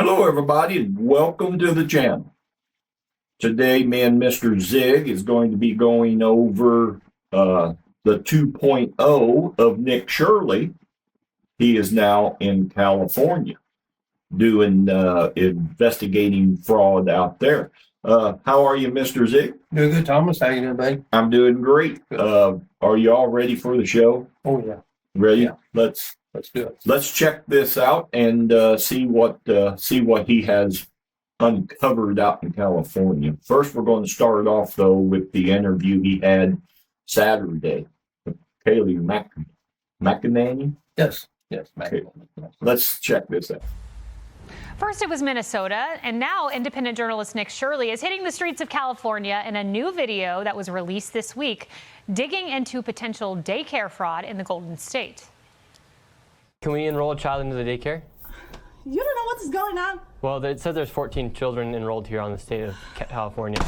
Hello, everybody, and welcome to the channel. Today, me and Mr. Zig is going to be going over the 2.0 of Nick Shirley. He is now in California doing investigating fraud out there. How are you, Mr. Zig? Doing good, Thomas. How you doing, buddy? I'm doing great. Are you all ready for the show? Oh yeah. Ready? Yeah. Let's do it. Let's check this out and see what he has uncovered out in California. First, we're going to start off though with the interview he had Saturday with Kayleigh McEnany. Yes. Okay. Let's check this out. First, it was Minnesota, and now independent journalist Nick Shirley is hitting the streets of California in a new video that was released this week, digging into potential daycare fraud in the Golden State. Can we enroll a child into the daycare? You don't know what's going on? Well, it says there's 14 children enrolled here on the state of California.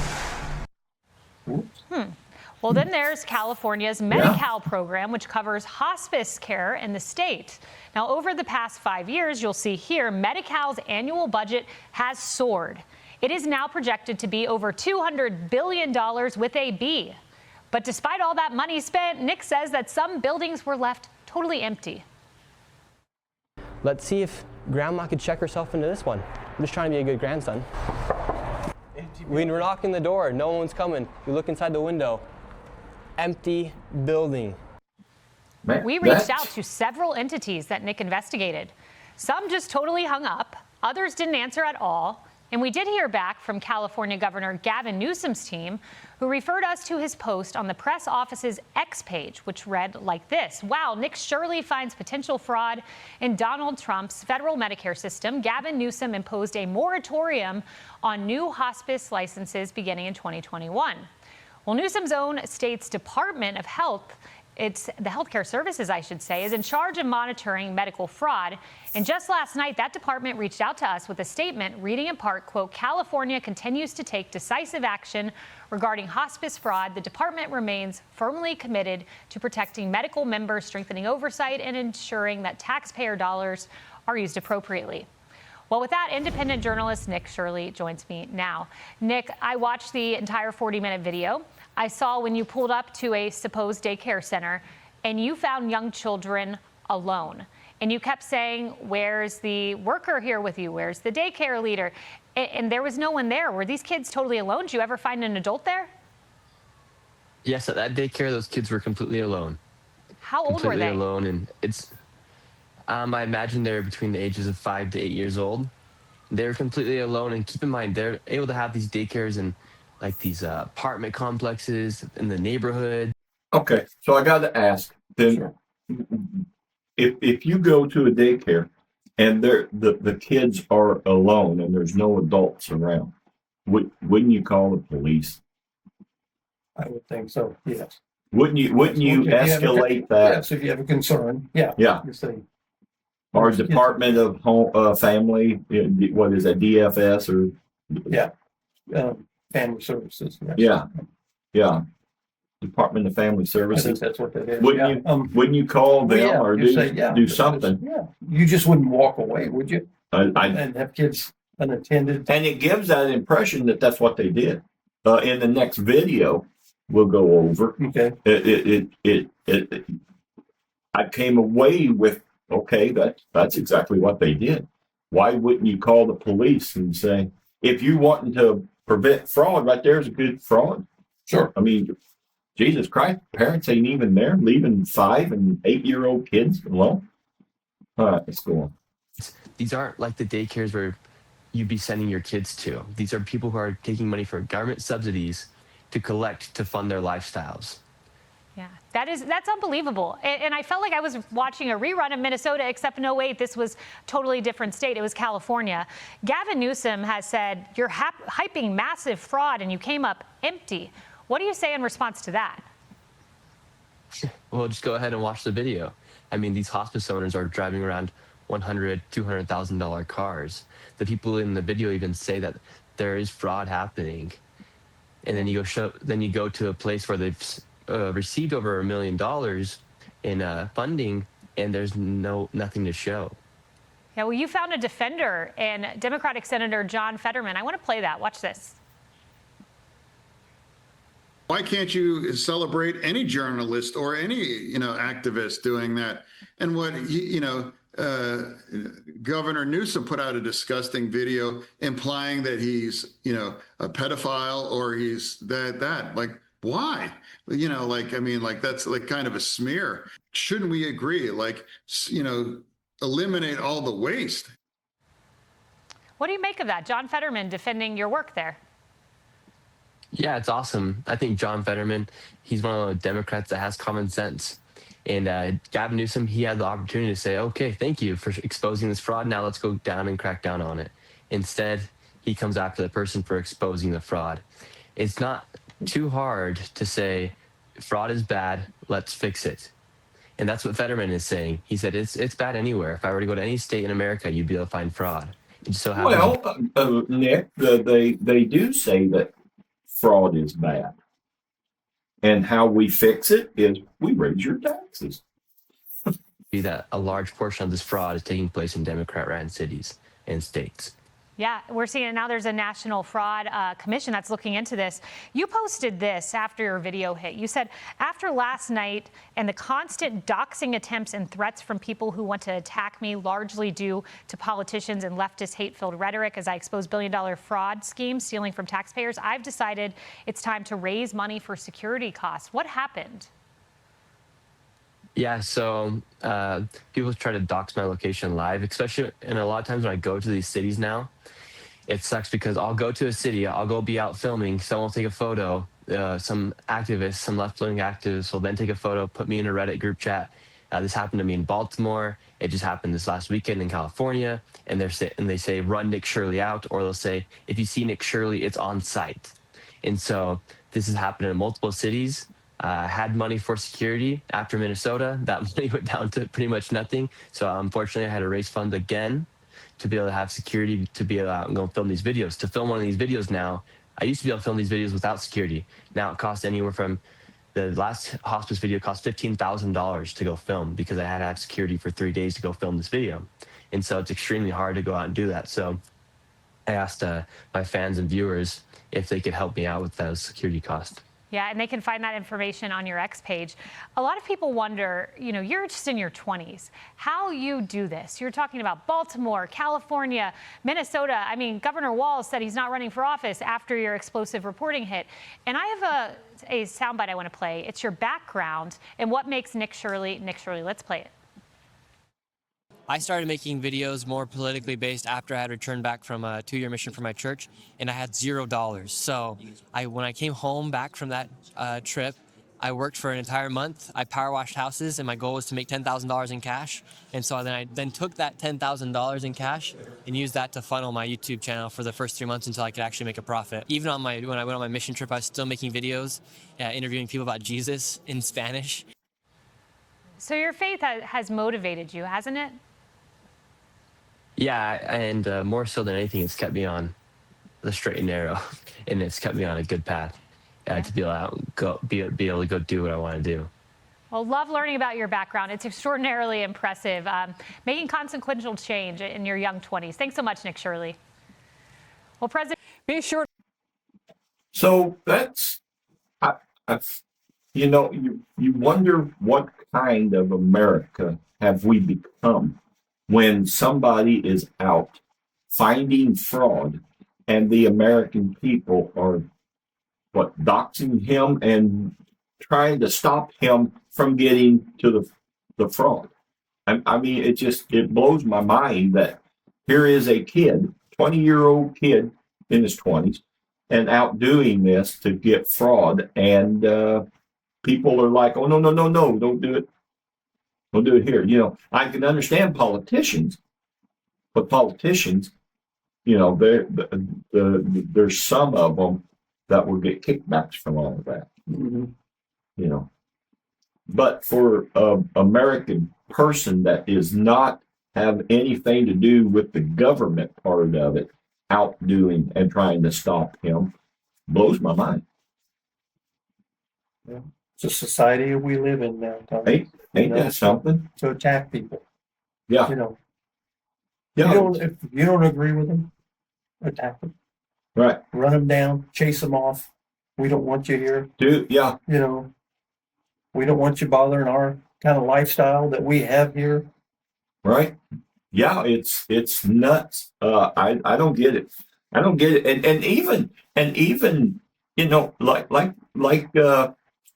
Well, then there's California's Medi-Cal program, which covers hospice care in the state. Now, over the past 5 years, you'll see here, Medi-Cal's annual budget has soared. It is now projected to be over $200 billion with a B. But despite all that money spent, Nick says that some buildings were left totally empty. Let's see if Grandma could check herself into this one. I'm just trying to be a good grandson. When we're knocking the door, no one's coming. We look inside the window. Empty building. We reached out to several entities that Nick investigated. Some just totally hung up. Others didn't answer at all. And we did hear back from California Governor Gavin Newsom's team, who referred us to his post on the press office's X page, which read like this. Wow, Nick Shirley finds potential fraud in Donald Trump's federal Medicare system. Gavin Newsom imposed a moratorium on new hospice licenses beginning in 2021. Well, Newsom's own state's Department of Health, it's the healthcare services, I should say, is in charge of monitoring medical fraud. And just last night, that department reached out to us with a statement reading in part, quote, California continues to take decisive action regarding hospice fraud. The department remains firmly committed to protecting medical members, strengthening oversight, and ensuring that taxpayer dollars are used appropriately. Well, with that, independent journalist Nick Shirley joins me now. Nick, I watched the entire 40-minute video. I saw when you pulled up to a supposed daycare center and you found young children alone. And you kept saying, where's the worker here with you? Where's the daycare leader? And there was no one there. Were these kids totally alone? Did you ever find an adult there? Yes, at that daycare, those kids were completely alone. How old were they? Completely alone, and it's, I imagine they're between the ages of 5 to 8 years old. They're completely alone, and keep in mind, they're able to have these daycares in like these apartment complexes in the neighborhood. Okay, so I got to ask then, Sure. if you go to a daycare and the kids are alone and there's no adults around, wouldn't you call the police? I would think so. Yes. Wouldn't you escalate that? Yes, if you have a concern. Yeah. Yeah. You say, Our Department of Home Family, what is that, DFS or? yeah. Family services. Yeah, yeah. Department of Family I think Services. that's what that is. Wouldn't you call them yeah, or you say, do something? Yeah. You just wouldn't walk away, would you? And And have kids unattended. it gives that impression that that's what they did. In the next video, we'll go over. Okay. I came away with, okay, that's exactly what they did. Why wouldn't you call the police and say, if you wanting to prevent fraud, right there's a good fraud. Sure. I mean, Jesus Christ, parents ain't even there, leaving 5 and 8-year-old kids alone. All right, let's go on. These aren't like the daycares where you'd be sending your kids to. These are people who are taking money for government subsidies to collect to fund their lifestyles. Yeah, that's unbelievable. And I felt like I was watching a rerun of Minnesota, except no, wait, this was totally different state. It was California. Gavin Newsom has said, you're hyping massive fraud and you came up empty. What do you say in response to that? Well, just go ahead and watch the video. I mean, these hospice owners are driving around $100,000, $200,000 cars. The people in the video even say that there is fraud happening. And then you go to a place where they've received over $1 million in funding, and there's nothing to show. Yeah, well, you found a defender in Democratic Senator John Fetterman. I want to play that. Watch this. Why can't you celebrate any journalist or any, activist doing that? And what, Governor Newsom put out a disgusting video implying that he's, a pedophile or he's that. Like, why? That's like kind of a smear. Shouldn't we agree? Eliminate all the waste. What do you make of that? John Fetterman defending your work there. Yeah, it's awesome. I think John Fetterman, he's one of the Democrats that has common sense. And Gavin Newsom, he had the opportunity to say, okay, thank you for exposing this fraud. Now let's go down and crack down on it. Instead, he comes after the person for exposing the fraud. It's not too hard to say fraud is bad, let's fix it. And that's what Fetterman is saying. He said it's bad anywhere. If I were to go to any state in America, you'd be able to find fraud. It just so happens Nick, they do say that fraud is bad. And how we fix it is we raise your taxes. that a large portion of this fraud is taking place in Democrat-ran cities and states. Yeah, we're seeing it now. There's a national fraud commission that's looking into this. You posted this after your video hit. You said, after last night and the constant doxing attempts and threats from people who want to attack me, largely due to politicians and leftist hate-filled rhetoric as I expose billion-dollar fraud schemes stealing from taxpayers, I've decided it's time to raise money for security costs. What happened? Yeah, so people try to dox my location live, especially, and a lot of times when I go to these cities now, it sucks because I'll go to a city, I'll go be out filming, someone will take a photo, some activists, some left-wing activists will then take a photo, put me in a Reddit group chat. This happened to me in Baltimore. It just happened this last weekend in California, and they say, run Nick Shirley out, or they'll say, if you see Nick Shirley, it's on site. And so this has happened in multiple cities. Had money for security after Minnesota. That money went down to pretty much nothing. So unfortunately, I had to raise funds again to be able to have security to be able to out and go film these videos. To film one of these videos now, I used to be able to film these videos without security. Now it costs anywhere from, the last hospice video cost $15,000 to go film because I had to have security for 3 days to go film this video. And so it's extremely hard to go out and do that. So I asked my fans and viewers if they could help me out with those security costs. Yeah, and they can find that information on your X page. A lot of people wonder, you're just in your 20s, how you do this. You're talking about Baltimore, California, Minnesota. I mean, Governor Walz said he's not running for office after your explosive reporting hit. And I have a soundbite I want to play. It's your background and what makes Nick Shirley, Nick Shirley. Let's play it. I started making videos more politically based after I had returned back from a 2-year mission for my church, and I had $0. So when I came home back from that trip, I worked for an entire month. I power washed houses, and my goal was to make $10,000 in cash. And so I took that $10,000 in cash and used that to funnel my YouTube channel for the first 3 months until I could actually make a profit. Even when I went on my mission trip, I was still making videos, interviewing people about Jesus in Spanish. So your faith has motivated you, hasn't it? Yeah, and more so than anything, it's kept me on the straight and narrow, and it's kept me on a good path to be able to go do what I want to do. Well, love learning about your background. It's extraordinarily impressive, making consequential change in your young 20s. Thanks so much, Nick Shirley. Well, President, be sure. So that's, you wonder what kind of America have we become when somebody is out finding fraud and the American people are, doxing him and trying to stop him from getting to the fraud. I mean, it blows my mind that here is a kid, 20-year-old kid in his 20s, and out doing this to get fraud. And people are like, oh, no, don't do it. Don't do it here. I can understand politicians, but politicians, there's some of them that will get kickbacks from all of that. Mm-hmm. But for an American person that is not have anything to do with the government part of it, outdoing and trying to stop him, blows my mind. Yeah. It's a society we live in now, Tommy. Ain't that something? To attack people. Yeah. Yeah, If you don't agree with them, attack them, right. run them down, chase them off. We don't want you here. Dude, yeah, You know, we don't want you bothering our kind of lifestyle that we have here. right. Yeah, it's nuts. I don't get it. I don't get it. And even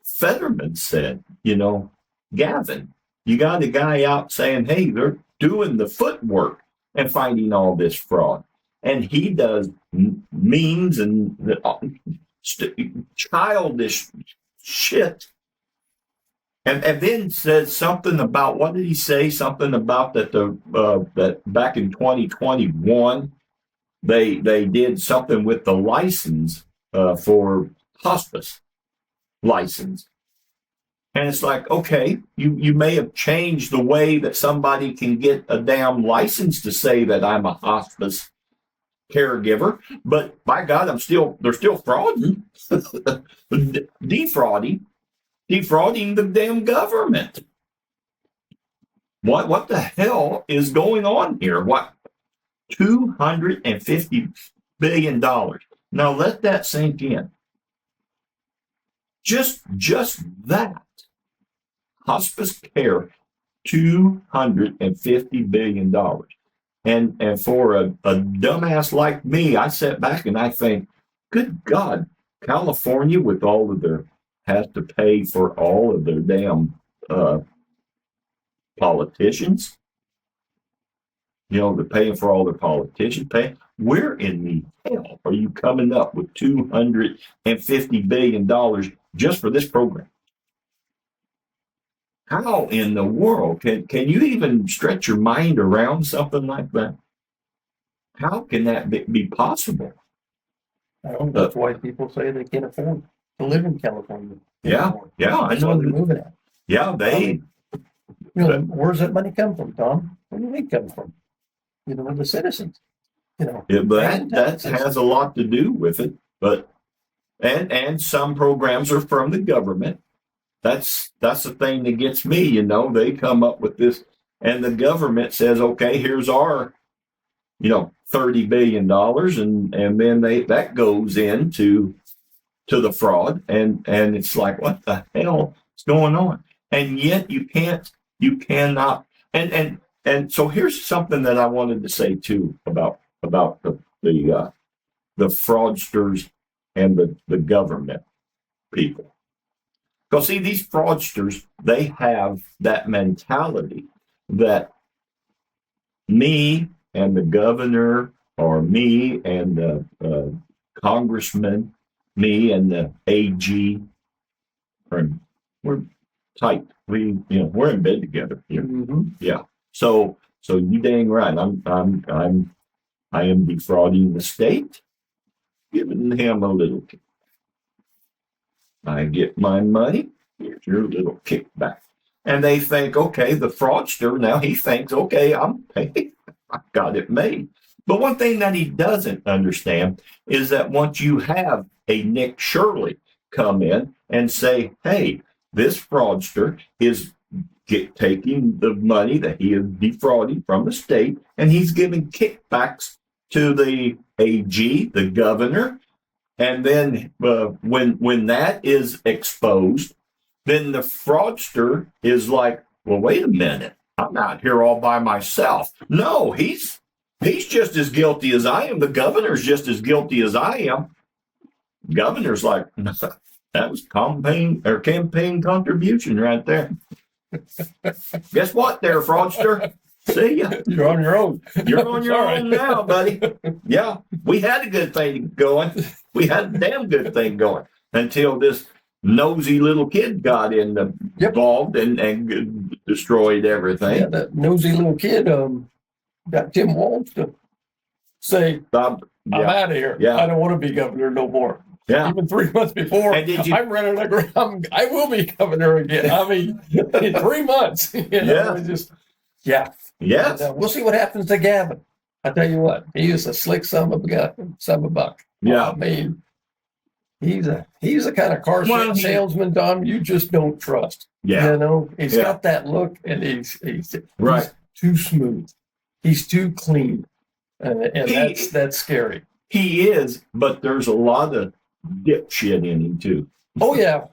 Fetterman said, Gavin, you got a guy out saying, hey, they're doing the footwork and finding all this fraud, and he does memes and childish shit. And then says something about, what did he say? Something about that that back in 2021 they did something with the license for hospice license, and it's like, okay, you may have changed the way that somebody can get a damn license to say that I'm a hospice caregiver, but by God, they're still frauding, defrauding the damn government. What the hell is going on here? What? $250 billion. Now let that sink in. Just that. Hospice care, $250 billion. And for a dumbass like me, I sit back and I think, good God, California with all of their has to pay for all of their damn politicians. They're paying for all their politicians pay. Where in the hell are you coming up with $250 billion just for this program? How in the world can you even stretch your mind around something like that? How can that be possible? That's why people say they can't afford to live in California. Yeah, I That's know. where they're moving at. Yeah, Where's that money come from, Tom? Where do they come from? The citizens. That has a lot to do with it. But and some programs are from the government. That's the thing that gets me. They come up with this, and the government says, okay, here's our $30 billion, and then that goes into the fraud, and it's like, what the hell is going on? And yet you cannot, and so here's something that I wanted to say too about the fraudsters and the government people. Because see, these fraudsters, they have that mentality that me and the governor, or me and the congressman, me and the AG, we're tight. We're in bed together here. Mm-hmm. Yeah. So you dang right. I am defrauding the state, giving him a little kick. I get my money. Here's your little kickback. And they think, okay, the fraudster, now he thinks, okay, I'm paid. I got it made. But one thing that he doesn't understand is that once you have a Nick Shirley come in and say, hey, this fraudster is taking the money that he is defrauding from the state, and he's giving kickbacks to the AG, the governor. And then when that is exposed, then the fraudster is like, well, wait a minute. I'm not here all by myself. No, he's just as guilty as I am. The governor's just as guilty as I am. Governor's like, that was campaign contribution right there. Guess what there, fraudster? See ya. You're on your own. You're on your own now, buddy. Yeah, we had a good thing going. We had a damn good thing going until this nosy little kid got involved and destroyed everything. Yeah, that nosy little kid got Tim Walz to say, I'm out of here. Yeah. I don't want to be governor no more. Yeah. Even 3 months before, I'm running aground. I will be governor again. I mean, in 3 months. Yeah. Yes. And, we'll see what happens to Gavin. I tell you what, he is a slick son of a buck. Yeah. I mean, he's a kind of car salesman, Tom, you just don't trust. Yeah. He's got that look, and he's right. too smooth. He's too clean, and that's scary. He is, but there's a lot of dipshit in him too. Oh yeah,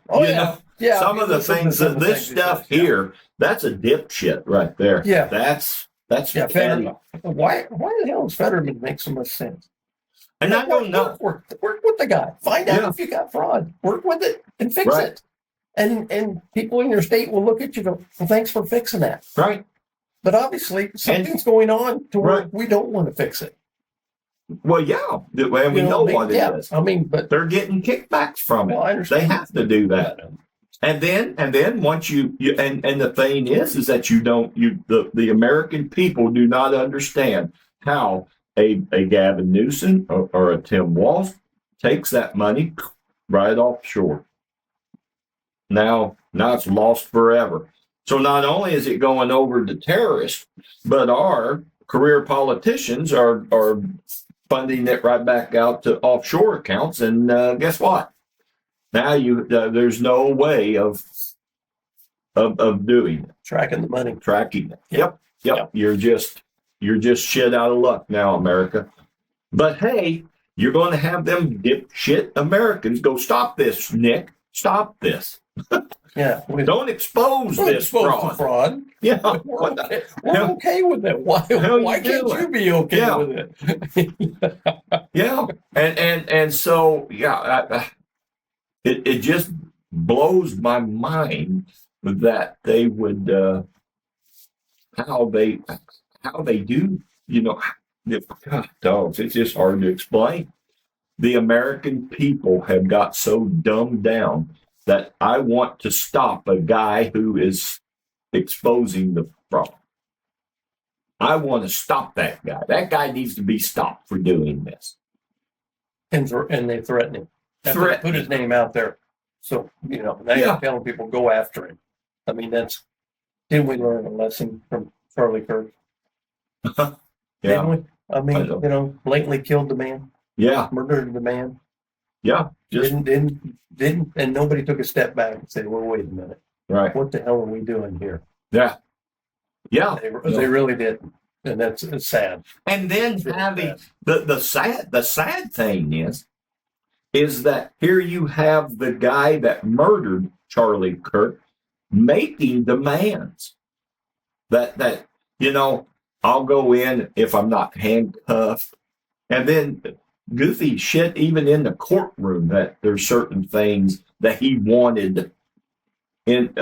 yeah. Some of the things that this stuff here, that's a dipshit right there. Yeah, that's Fetterman. Why the hell does Fetterman make so much sense? And I don't know. Work with the guy. Find out if you got fraud. Work with it and fix it. And people in your state will look at you and go, well, thanks for fixing that. Right. But obviously something's going on to where we don't want to fix it. Well, yeah. And we know what it is. I mean, but they're getting kickbacks from it. Well, I understand. They have to do that. And then once you and the thing is that the American people do not understand how a Gavin Newsom or a Tim Walz takes that money right offshore. Now it's lost forever. So not only is it going over to terrorists, but our career politicians are funding it right back out to offshore accounts. And guess what? Now there's no way of doing it. Tracking the money. Tracking it. Yep. You're just shit out of luck now, America. But hey, you're going to have them dipshit Americans go, stop this, Nick. Stop this. Yeah. Don't expose this fraud. Yeah. We're okay with it. Why can't you be okay with it? Yeah. And so, it just blows my mind that they would, how they do, God, dogs, it's just hard to explain. The American people have got so dumbed down that I want to stop a guy who is exposing the fraud. I want to stop that guy. That guy needs to be stopped for doing this. And they threaten him. They put his name out there. So, now you're telling people go after him. I mean, didn't we learn a lesson from Charlie Kirk? Didn't we? I mean, blatantly killed the man. Yeah. Murdered the man. Yeah. Didn't, and nobody took a step back and said, well, wait a minute. Right. What the hell are we doing here? Yeah. Yeah. They really didn't. And that's sad. And then having the sad thing is that here you have the guy that murdered Charlie Kirk making demands that I'll go in if I'm not handcuffed. And then goofy shit, even in the courtroom, that there's certain things that he wanted in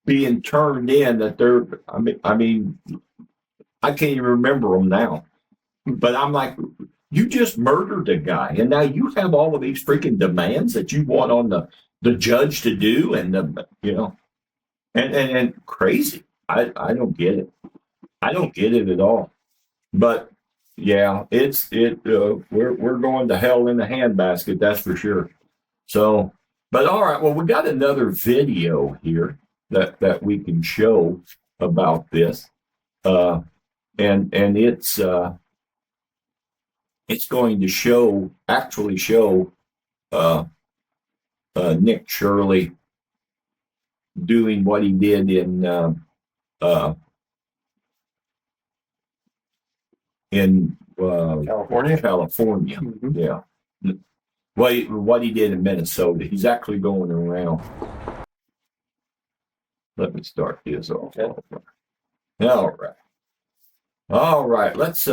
being turned in that they're, I mean, I can't even remember them now, but I'm like, you just murdered a guy and now you have all of these freaking demands that you want on the judge to do. And, and crazy. I don't get it. I don't get it at all, but yeah, we're going to hell in the handbasket. That's for sure. So, but all right, well, we got another video here that we can show about this. And it's going to actually show Nick Shirley doing what he did in California. Mm-hmm. Yeah. What he did in Minnesota. He's actually going around. Let me start this off. Okay. All right. Let's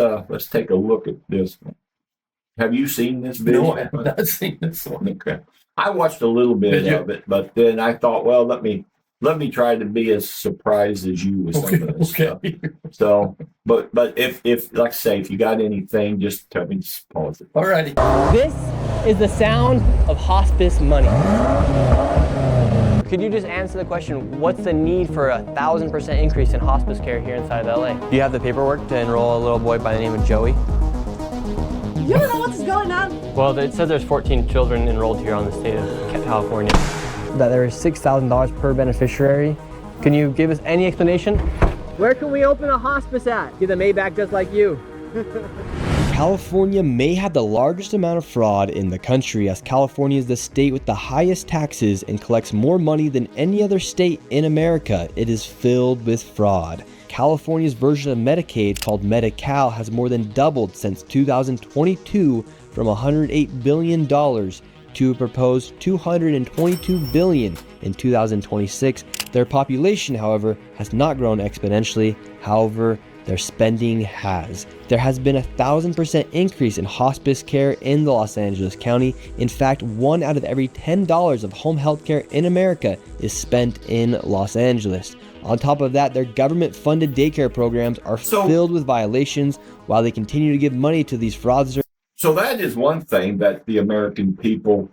take a look at this one. Have you seen this video? No, I have not seen this one. Okay. I watched a little bit of it, but then I thought, well, let me try to be as surprised as you with some of this stuff. So, but if like I say, if you got anything, just tell me. Just pause it. All righty. This is the sound of hospice money. Could you just answer the question, what's the need for 1,000% increase in hospice care here inside of LA? Do you have the paperwork to enroll a little boy by the name of Joey? You don't know what's going on? Well, it says there's 14 children enrolled here on the state of California. That there is $6,000 per beneficiary. Can you give us any explanation? Where can we open a hospice at? Get a Maybach just like you. California may have the largest amount of fraud in the country, as California is the state with the highest taxes and collects more money than any other state in America. It is filled with fraud. California's version of Medicaid, called Medi-Cal, has more than doubled since 2022 from $108 billion to a proposed $222 billion in 2026. Their population, however, has not grown exponentially. However, their spending has. There has been a 1,000% increase in hospice care in the Los Angeles County. In fact, 1 out of every $10 of home health care in America is spent in Los Angeles. On top of that, their government-funded daycare programs are filled with violations while they continue to give money to these fraudsters. So that is one thing that the American people,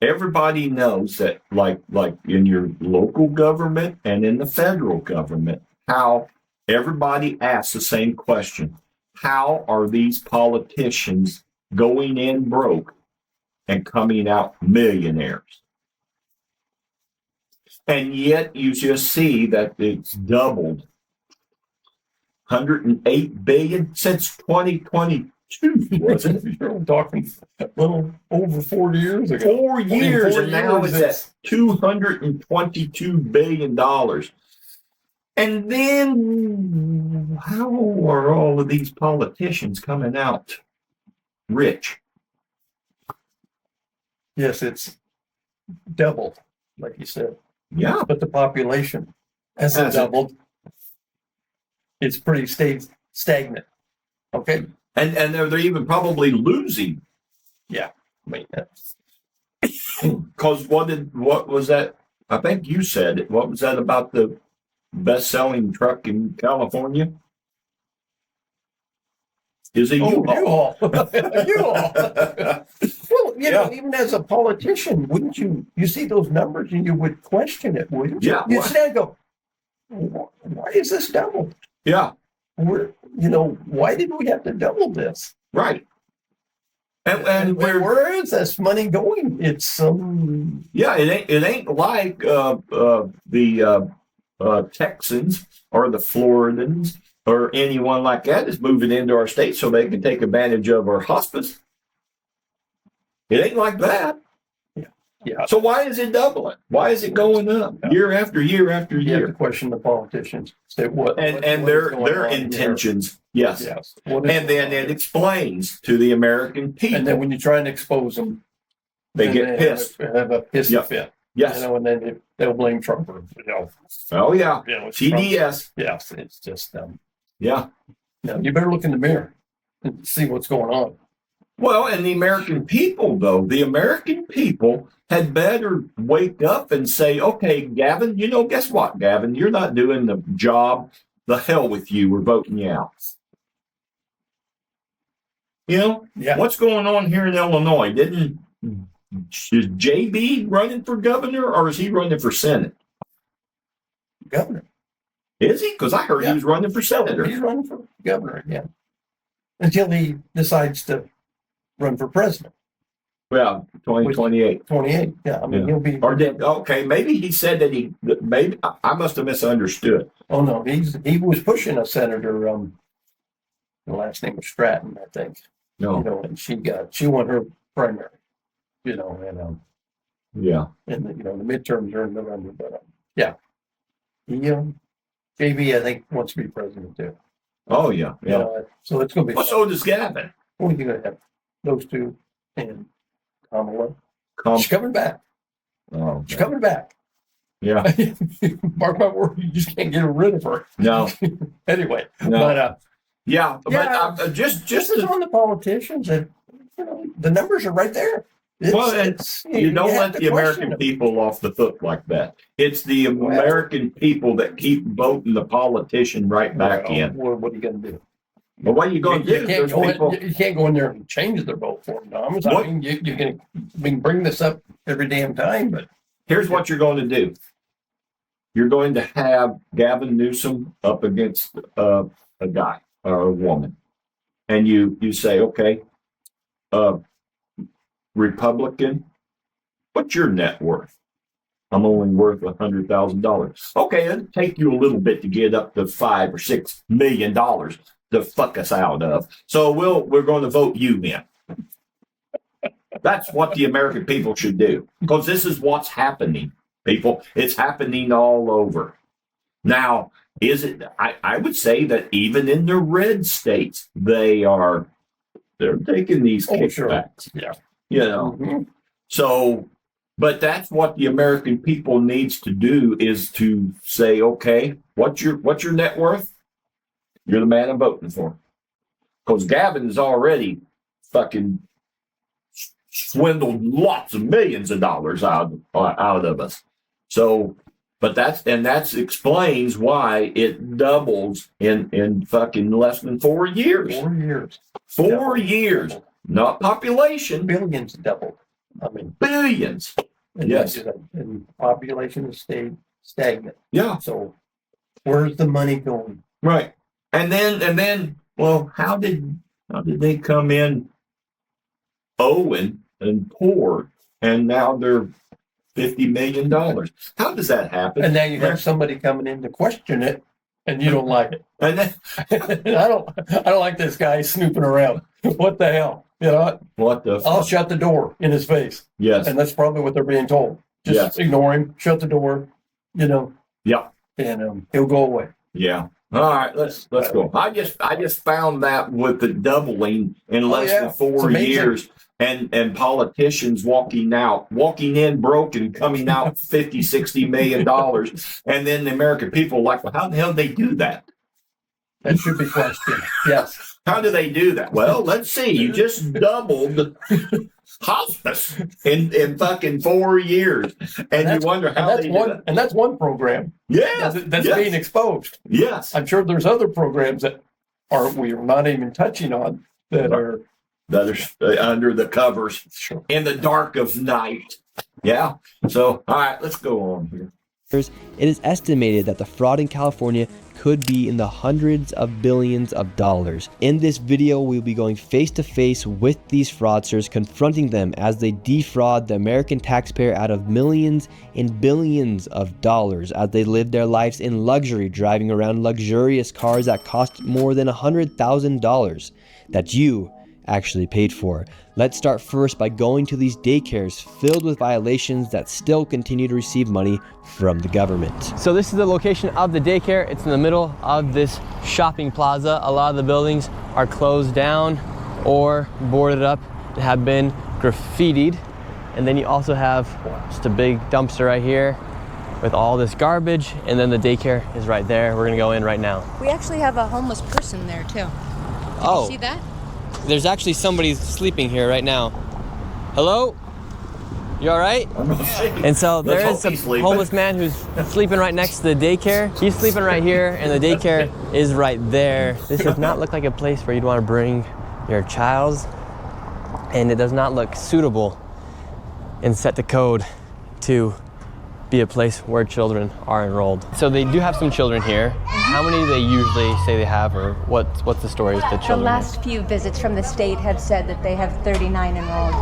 everybody knows that, like in your local government and in the federal government, how everybody asks the same question. How are these politicians going in broke and coming out millionaires? And yet you just see that it's doubled. 108 billion since 2022, wasn't it? You're talking a little over 40 years ago. 4 years, and now it's at $222 billion. And then how are all of these politicians coming out rich? Yes, it's doubled, like you said. Yeah. But the population hasn't doubled. It's pretty stagnant. Okay. And they're even probably losing. Yeah. I mean, because what was that? I think you said it. What was that about the best-selling truck in California? Is a U-Haul. U-Haul. Well, know, even as a politician, wouldn't you see those numbers and you would question it, wouldn't you? Yeah. You'd sit and go, why is this doubled? Yeah. Why did we have to double this? Right. And where is this money going? It's some. Yeah, it ain't like the Texans or the Floridans or anyone like that is moving into our state so they can take advantage of our hospice. It ain't like that. Yeah. So why is it doubling? Why is it going up year after year after You year? have to question the politicians. Say what their intentions. Yes. And then it explains to the American people. And then when you try and expose them, they get pissed. Have a pissy fit. Yes. And then they'll blame Trump. Oh yeah. TDS. Yes. It's just yeah. Now you better look in the mirror and see what's going on. Well, and the American people, though, had better wake up and say, okay, Gavin, guess what, Gavin? You're not doing the job. The hell with you. We're voting you out. What's going on here in Illinois? Is JB running for governor or is he running for Senate? Governor. Is he? Because I heard he was running for senator. He's running for governor again. Until he decides to run for president. Well, 2028. 28. Yeah, I mean, he'll be. Maybe he said that maybe I must have misunderstood. Oh no, he was pushing a senator. The last name was Stratton, I think. No, and she won her primary. And yeah, and the midterms are in November, but he JB I think wants to be president too. Oh yeah. So it's going to be. Well, so does Gavin. What are you going to have? Those two and Kamala. She's coming back. Oh, she's coming back. Yeah. Mark my word, you just can't get rid of her. No. Anyway. No. But just on the politicians, and the numbers are right there. You don't let the American people off the hook like that. It's the American people that keep voting the politician right back in. What are you going to do? But what are you going to do? You can't go in there and change their vote for them, Thomas. I mean, you can bring this up every damn time, but here's what you're going to do. You're going to have Gavin Newsom up against a guy or a woman, and you say, okay, Republican, what's your net worth? I'm only worth $100,000. Okay, it'll take you a little bit to get up to $5 or $6 million to fuck us out of. So we're going to vote you in. That's what the American people should do, because this is what's happening, people. It's happening all over. Now, is it? I would say that even in the red states, they're taking these kickbacks. Sure. Yeah. You know, so, but that's what the American people needs to do is to say, okay, what's your net worth? You're the man I'm voting for. Because Gavin's already fucking swindled lots of millions of dollars out of us. So, but that explains why it doubles in fucking less than 4 years. 4 years. 4 years. Doubled. Not population. Billions doubled. I mean, billions. And Yes. And population has stayed stagnant. Yeah. So where's the money going? Right. And then, well, how did they come in owing and poor, and now they're $50 million? How does that happen? And now you have somebody coming in to question it, and you don't like it. And then, I don't like this guy snooping around. What the hell? You know what the? I'll shut the door in his face. Yes. And that's probably what they're being told. Just Yes. ignore him, shut the door, you know. Yeah. And he'll go away. Yeah. All right, let's go. I just found that with the doubling in less than 4 years, and politicians walking in broke and coming out $50-60 million, and then the American people are like, well, how the hell did they do that? That should be questioned. Yes. How do they do that? Well, let's see. You just doubled hospice in fucking 4 years, and you wonder how they do that. And that's one program. Yeah, that's being exposed. Yes, I'm sure there's other programs that we're not even touching on that are under the covers in the dark of night. Yeah. So, all right, let's go on here. It is estimated that the fraud in California could be in the hundreds of billions of dollars. In this video, we'll be going face to face with these fraudsters, confronting them as they defraud the American taxpayer out of millions and billions of dollars as they live their lives in luxury, driving around luxurious cars that cost more than $100,000 that you actually paid for. Let's start first by going to these daycares filled with violations that still continue to receive money from the government. So this is the location of the daycare. It's in the middle of this shopping plaza. A lot of the buildings are closed down or boarded up and have been graffitied. And then you also have just a big dumpster right here with all this garbage, and then the daycare is right there. We're gonna go in right now. We actually have a homeless person there too. Oh. You see that? There's actually somebody sleeping here right now. Hello? You all right? And so there is a homeless man who's sleeping right next to the daycare. He's sleeping right here, and the daycare is right there. This does not look like a place where you'd want to bring your child, and it does not look suitable and set the code to be a place where children are enrolled. So they do have some children here. How many do they usually say they have, or what's the story with the children? The last few visits from the state have said that they have 39 enrolled.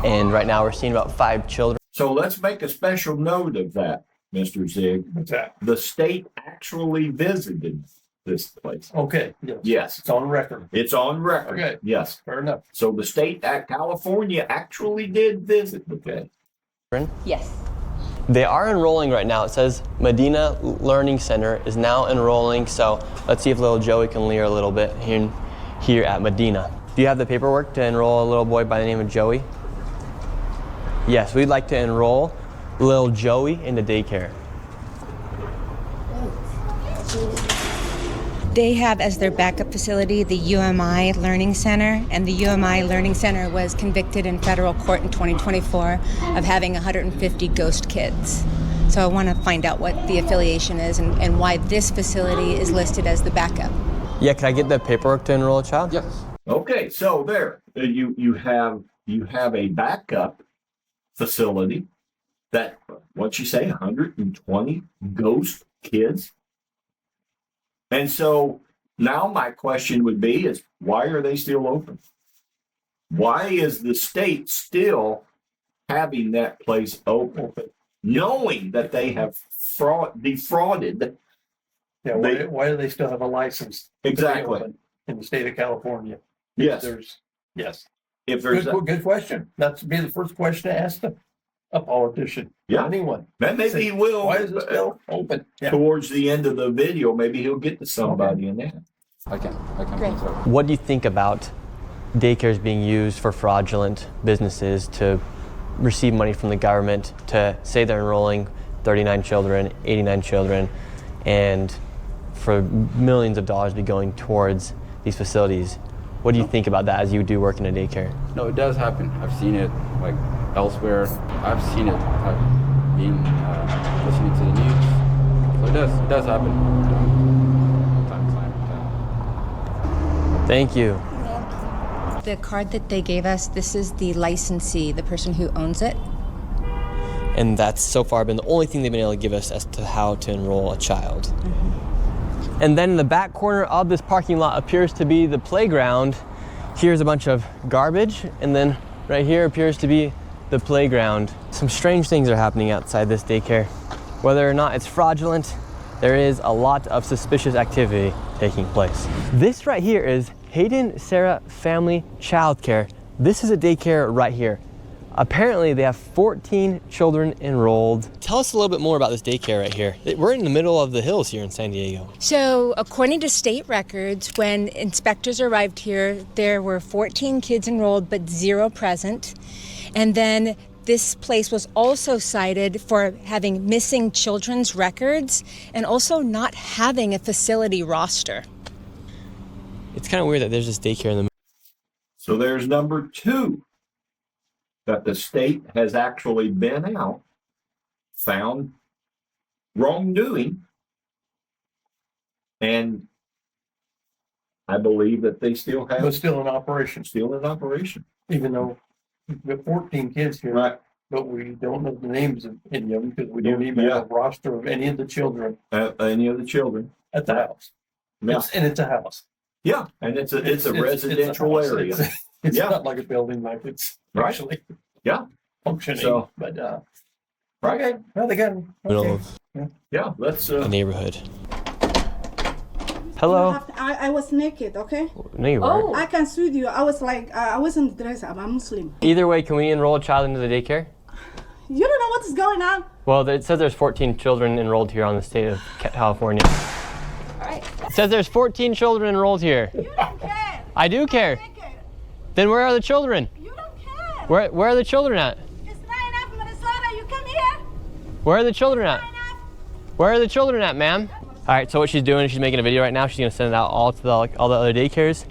And right now we're seeing about 5 children. So let's make a special note of that, Mr. Zig. What's that? The state actually visited this place. Okay. Yes. It's on record. It's on record. Okay. Yes. Fair enough. So the state at California actually did visit. Okay. Yes. They are enrolling right now. It says Medina Learning Center is now enrolling. So let's see if little Joey can learn a little bit here at Medina. Do you have the paperwork to enroll a little boy by the name of Joey? Yes, we'd like to enroll little Joey into daycare. They have as their backup facility the UMI Learning Center, and the UMI Learning Center was convicted in federal court in 2024 of having 150 ghost kids. So I want to find out what the affiliation is and why this facility is listed as the backup. Yeah, can I get the paperwork to enroll a child? Yes. Okay, so there you have a backup facility that, what'd you say, 120 ghost kids? And so now my question would be is, why are they still open? Why is the state still having that place open, knowing that they have defrauded? Yeah, why do they still have a license? Exactly. In the state of California? Yes. Yes. If there's good question. That's be the first question to ask them. a politician. Yeah. Anyone. Then maybe he will. Why is this bill open? Yeah. Towards the end of the video, maybe he'll get to somebody in there. I can. Great. What do you think about daycares being used for fraudulent businesses to receive money from the government to say they're enrolling 39 children, 89 children, and for millions of dollars be going towards these facilities? What do you think about that as you do work in a daycare? No, it does happen. I've seen it like elsewhere. I've seen it being listening to the news. So it does happen. Time to time. Thank you. The card that they gave us, this is the licensee, the person who owns it. And that's so far been the only thing they've been able to give us as to how to enroll a child. And then in the back corner of this parking lot appears to be the playground. Here's a bunch of garbage, and then right here appears to be the playground. Some strange things are happening outside this daycare. Whether or not it's fraudulent, there is a lot of suspicious activity taking place. This right here is Hayden Sarah Family Childcare. This is a daycare right here. Apparently they have 14 children enrolled. Tell us a little bit more about this daycare right here. We're in the middle of the hills here in San Diego. So according to state records, when inspectors arrived here, there were 14 kids enrolled, but 0 present. And then this place was also cited for having missing children's records and also not having a facility roster. It's kind of weird that there's this daycare in the middle. So there's number 2. That the state has actually been out, found wrongdoing, and I believe that they still have. But still in operation. Still in operation. Even though we've got 14 kids here. Right. But we don't know the names of any of them because we don't even have a roster of any of the children. Any of the children. At the house. Yeah. It's a house. Yeah, and it's a residential area. It's not like a building, like it's actually functioning. So, but okay, well they got them. Middle Okay. Yeah, let's the neighborhood. Hello. I was naked, okay? No, you weren't. I can sue you. I was like, I wasn't dressed up. I'm Muslim. Either way, can we enroll a child into the daycare? You don't know what's going on. Well, it says there's 14 children enrolled here on the state of California. All right. It says there's 14 children enrolled here. You don't care. I do care. Then where are the children? You don't care. Where are the children at? It's not enough, Minnesota. You come here. Where are the children at? Where are the children at, ma'am? All right, so what she's doing is she's making a video right now. She's gonna send it out all to all the other daycares.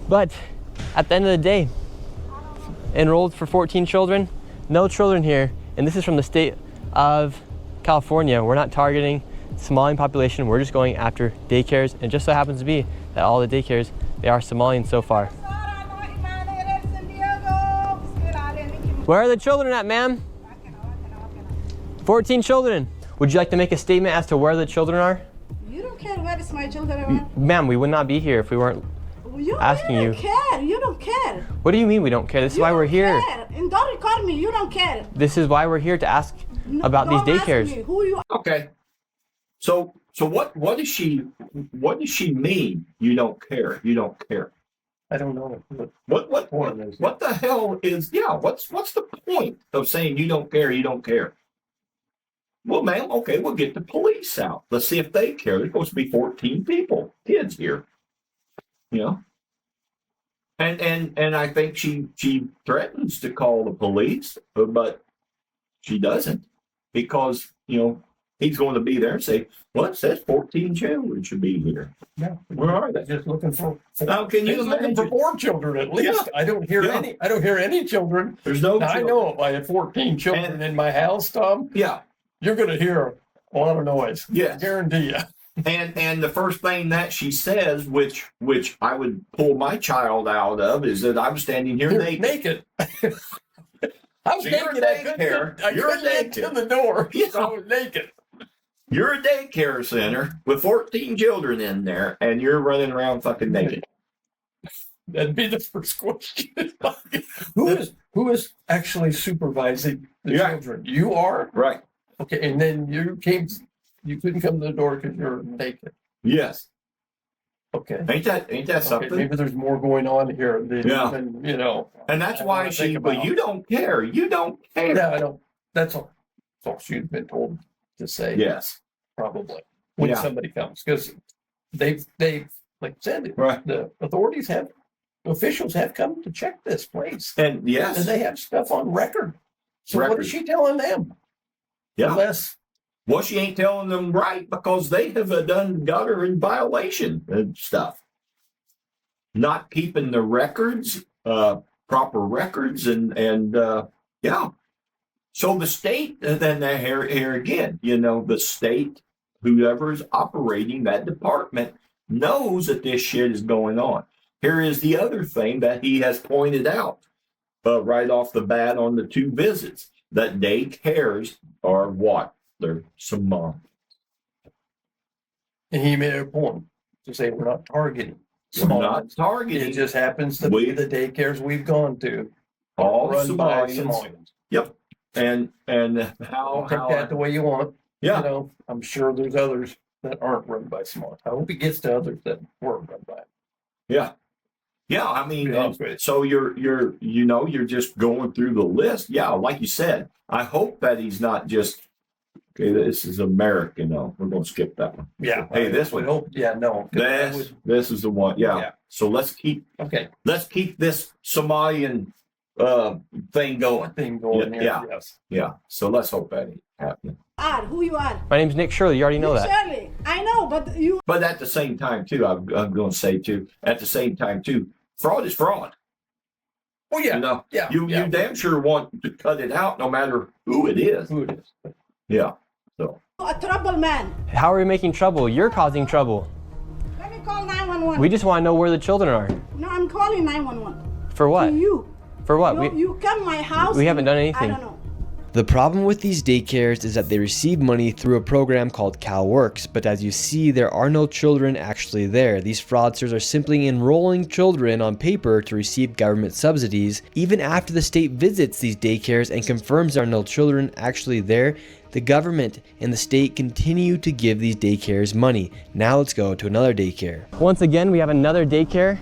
But at the end of the day, enrolled for 14 children, no children here. And this is from the state of California. We're not targeting Somalian population. We're just going after daycares. And it just so happens to be that all the daycares, they are Somalian so far. Where are the children at, ma'am? 14 children. Would you like to make a statement as to where the children are? You don't care where is my children are. Ma'am, we would not be here if we weren't asking you. You don't care. You don't care. What do you mean we don't care? This is why we're here. Care. And don't record me. You don't care. This is why we're here, to ask about these daycares. Ask me who you are. Okay. So what does she mean? You don't care. You don't care. I don't know. What the hell is what's the point of saying you don't care, you don't care? Well, ma'am, okay, we'll get the police out. Let's see if they care. There's supposed to be 14 kids here. You know? And I think she threatens to call the police, but she doesn't, because, he's going to be there and say, well, it says 14 children should be here. Yeah. Where are they? Just looking for. Now, can you imagine? Looking for 4 children at least. Yeah. I don't hear any. I don't hear any children. There's no. Now, I know if I have 14 children in my house, Tom. Yeah. You're going to hear a lot of noise. Yes. I guarantee you. And the first thing that she says, which I would pull my child out of, is that I'm standing here naked. I was naked. I couldn't get to the door. Yeah. So I was naked. You're a daycare center with 14 children in there, and you're running around fucking naked. That'd be the first question. Who is actually supervising the children? You are? Right. Okay, and then you couldn't come to the door because you're naked. Yes. Okay. Ain't that something? Maybe there's more going on here than And that's why but you don't care. You don't care. Yeah, I don't. That's all she's been told to say. Yes. Probably when Yeah. somebody comes, because they've like I said, Right. the officials have come to check this place, And yes. and they have stuff on record. So what Record. is she telling them? Yeah. Unless Well, she ain't telling them right because they have got her in violation and stuff. Not keeping the records, proper records, and yeah. So the state, and then here again, the state, whoever's operating that department, knows that this shit is going on. Here is the other thing that he has pointed out right off the bat on the 2 visits, that daycares are what? They're Somali. and he made a point to say we're not targeting. We're not Somalians. targeting. It just happens to be the daycares we've gone to all run by Somalians. Somalians. Yep. And how Take that the way you want. Yeah. I'm sure there's others that aren't run by Somalians. I hope it gets to others that were run by. Yeah. Yeah, I mean, To be honest with you. so you're just going through the list. Yeah, like you said, I hope that he's not just, okay, this is America. No, we're going to skip that one. Yeah. Hey, this I would one. hope. Yeah. No. 'cause that would- This is the one. Yeah. Yeah. So let's keep okay. this Somalian thing going. Here. Yeah. Yes. Yeah. So let's hope that ain't happening. Who you are? My name's Nick Shirley. You already know Nick that. Shirley. I know, but you. But at the same time, too, I'm going to say too. At the same time, too, fraud is fraud. Oh yeah. Yeah. You damn sure want to cut it out, no matter who it is. Who it is. Yeah. So. A trouble man. How are we making trouble? You're causing trouble. Let me call 911. We just want to know where the children are. No, I'm calling 911. For what? To you. For what? You come my house. We haven't done I anything. don't know. The problem with these daycares is that they receive money through a program called CalWorks, but as you see, there are no children actually there. These fraudsters are simply enrolling children on paper to receive government subsidies. Even after the state visits these daycares and confirms there are no children actually there, the government and the state continue to give these daycares money. Now let's go to another daycare. Once again, we have another daycare,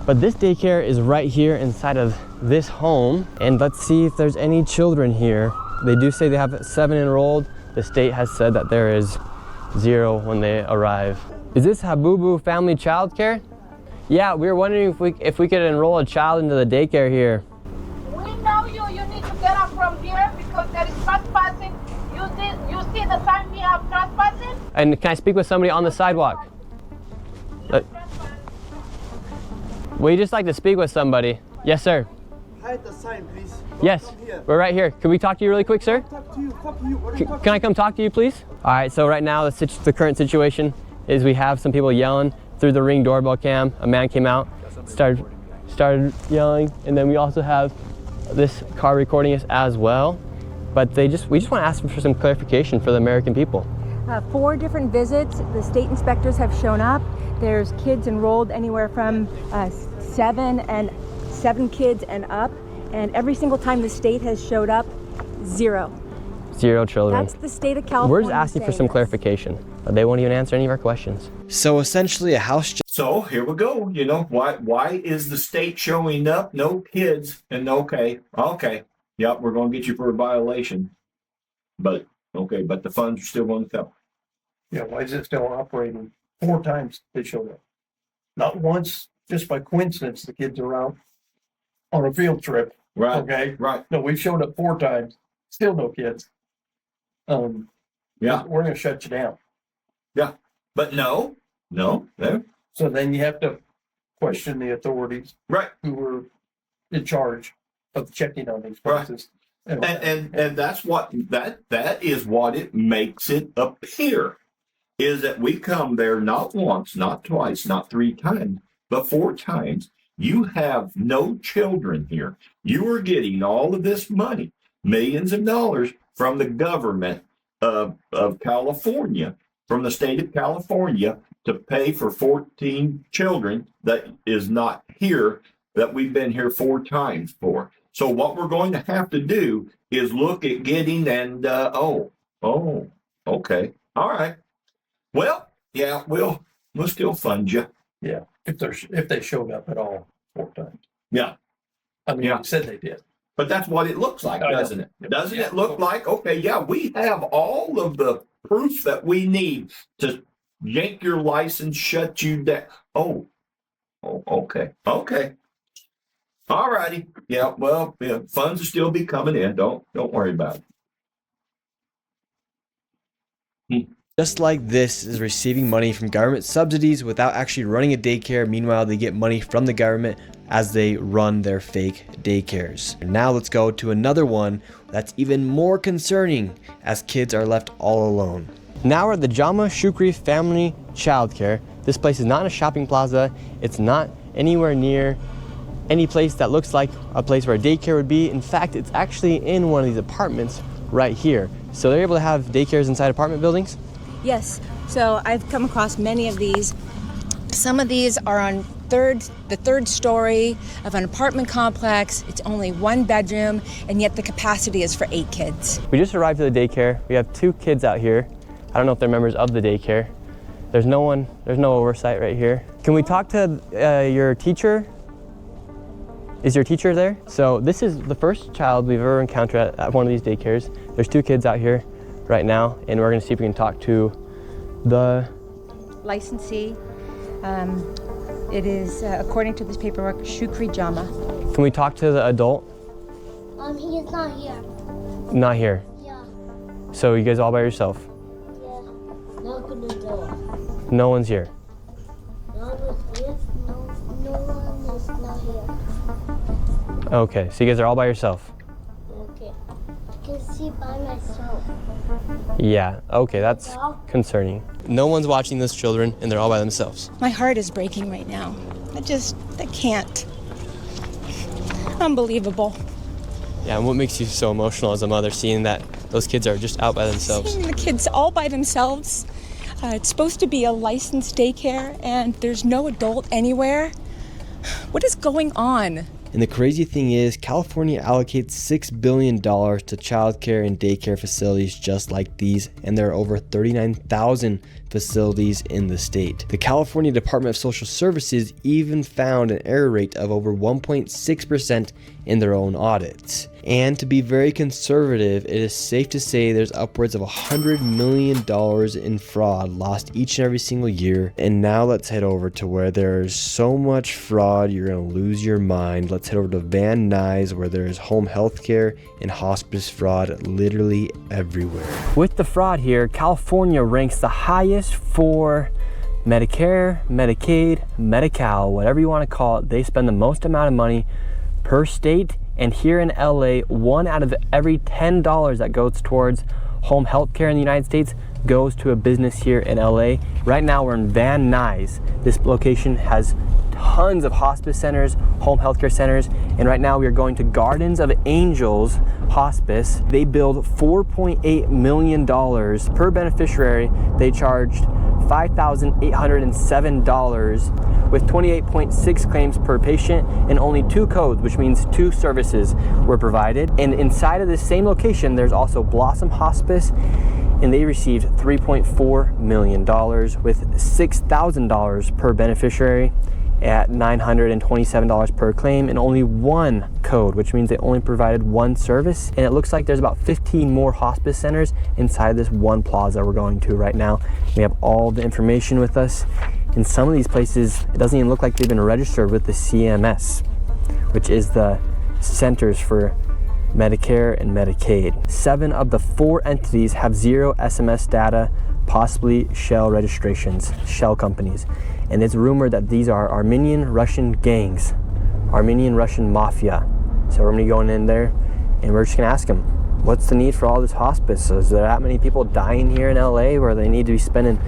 but this daycare is right here inside of this home. And let's see if there's any children here. They do say they have 7 enrolled. The state has said that there is 0 when they arrive. Is this Habubu Family Child Care? Yeah, we were wondering if we could enroll a child into the daycare here. We know you. You need to get up from here because there is trespassing. You see the sign we have trespassing? And can I speak with somebody on the sidewalk? We just like to speak with somebody. Yes, sir. Hide the sign, please. Yes, we're right here. Can we talk to you really quick, sir? Talk to you. Fuck you. What are you talking Can I come talk to you, please? All right, so right now the current situation is we have some people yelling through the Ring doorbell cam. A man came out, started yelling, and then we also have this car recording us as well. But we just want to ask them for some clarification for the American people. 4 different visits. The state inspectors have shown up. There's kids enrolled anywhere from 7 kids and up. And every single time the state has showed up, 0. 0 children. That's the state of California. We're just asking for some clarification. They won't even answer any of our questions. So essentially a house. So here we go. Why is the state showing up? No kids and okay. Yep, we're going to get you for a violation. But the funds are still going to come. Yeah. Why is it still operating? 4 times they showed up. Not once, just by coincidence, the kids are out on a field trip. Right. Okay. Right. No, we've showed up 4 times. Still no kids. Yeah. We're going to shut you down. Yeah. But no. So then you have to question the authorities, right, who were in charge of checking on these places. Right. And that's what that is what it makes it appear, is that we come there not once, not twice, not 3 times, but 4 times. You have no children here. You are getting all of this money, millions of dollars, from the government of California, from the state of California, to pay for 14 children that is not here, that we've been here 4 times for. So what we're going to have to do is look at getting and okay, all right. Well, yeah, we'll still fund you. Yeah, if they showed up at all 4 times. Yeah, I mean, you said they did. But that's what it looks like, doesn't it? Doesn't Yeah. it look like, okay, yeah, we have all of the proof that we need to yank your license, shut you down. Oh, okay. Okay. All righty. Yeah, well, yeah, funds will still be coming in. Don't worry about it. Just like this is receiving money from government subsidies without actually running a daycare. Meanwhile, they get money from the government as they run their fake daycares. Now let's go to another one that's even more concerning, as kids are left all alone. Now we're at the Jama Shukri Family Childcare. This place is not in a shopping plaza. It's not anywhere near any place that looks like a place where a daycare would be. In fact, it's actually in one of these apartments right here. So they're able to have daycares inside apartment buildings? Yes, so I've come across many of these. Some of these are on the third story of an apartment complex. It's only 1 bedroom, and yet the capacity is for 8 kids. We just arrived at the daycare. We have 2 kids out here. I don't know if they're members of the daycare. There's no oversight right here. Can we talk to your teacher? Is your teacher there? So this is the first child we've ever encountered at one of these daycares. There's 2 kids out here right now, and we're gonna see if we can talk to the Licensee. It is, according to this paperwork, Shukri Jama. Can we talk to the adult? He is not here. Not here. Yeah. So you guys all by yourself? Yeah. Knock on the door. No one's here. No one is here. No one is not here. Okay, so you guys are all by yourself? Okay. I can see by myself. Yeah, okay, that's concerning. No one's watching those children and they're all by themselves. My heart is breaking right now. I can't. Unbelievable. Yeah, and what makes you so emotional as a mother, seeing that those kids are just out by themselves? Seeing the kids all by themselves. It's supposed to be a licensed daycare, and there's no adult anywhere. What is going on? And the crazy thing is, California allocates $6 billion to childcare and daycare facilities just like these, and there are over 39,000 facilities in the state. The California Department of Social Services even found an error rate of over 1.6% in their own audits. And to be very conservative, it is safe to say there's upwards of $100 million in fraud lost each and every single year. And now let's head over to where there's so much fraud, you're gonna lose your mind. Let's head over to Van Nuys, where there's home health care and hospice fraud literally everywhere. With the fraud here, California ranks the highest for Medicare, Medicaid, Medi-Cal, whatever you want to call it. They spend the most amount of money per state. And here in LA, 1 out of every $10 that goes towards home health care in the United States goes to a business here in LA. Right now we're in Van Nuys. This location has tons of hospice centers, home healthcare centers, and right now we are going to Gardens of Angels Hospice. They billed $4.8 million per beneficiary. They charged $5,807 with 28.6 claims per patient and only 2 codes, which means 2 services were provided. And inside of this same location, there's also Blossom Hospice, and they received $3.4 million with $6,000 per beneficiary at $927 per claim and only 1 code, which means they only provided 1 service. And it looks like there's about 15 more hospice centers inside this one plaza we're going to right now. We have all the information with us. In some of these places, it doesn't even look like they've been registered with the CMS, which is the Centers for Medicare and Medicaid. 7 of the 4 entities have 0 SMS data, possibly shell registrations, shell companies. And it's rumored that these are Armenian Russian gangs, Armenian Russian mafia. So we're gonna be going in there and we're just gonna ask them, what's the need for all this hospice? Is there that many people dying here in LA where they need to be spending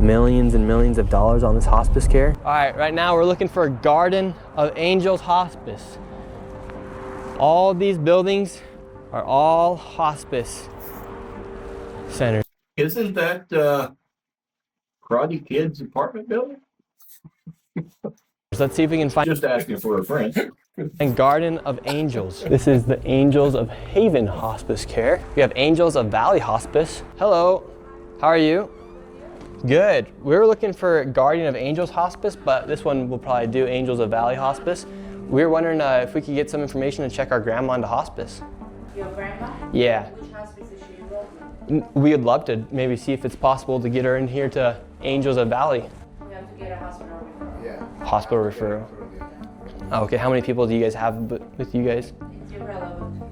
millions and millions of dollars on this hospice care? All right, right now we're looking for Garden of Angels Hospice. All these buildings are all hospice centers. Isn't that Karate Kid's apartment building? Let's see if we can find. Just asking for a friend. And Garden of Angels. This is the Angels of Haven Hospice Care. We have Angels of Valley Hospice. Hello, how are you? Good. We were looking for Guardian of Angels Hospice, but this one will probably do Angels of Valley Hospice. We were wondering if we could get some information to check our grandma into hospice. Your grandma? Yeah. Which hospice is she enrolled in? We would love to maybe see if it's possible to get her in here to Angels of Valley. We have to get a hospital referral. Yeah. Hospital referral. Oh, okay, how many people do you guys have with you guys? It's irrelevant.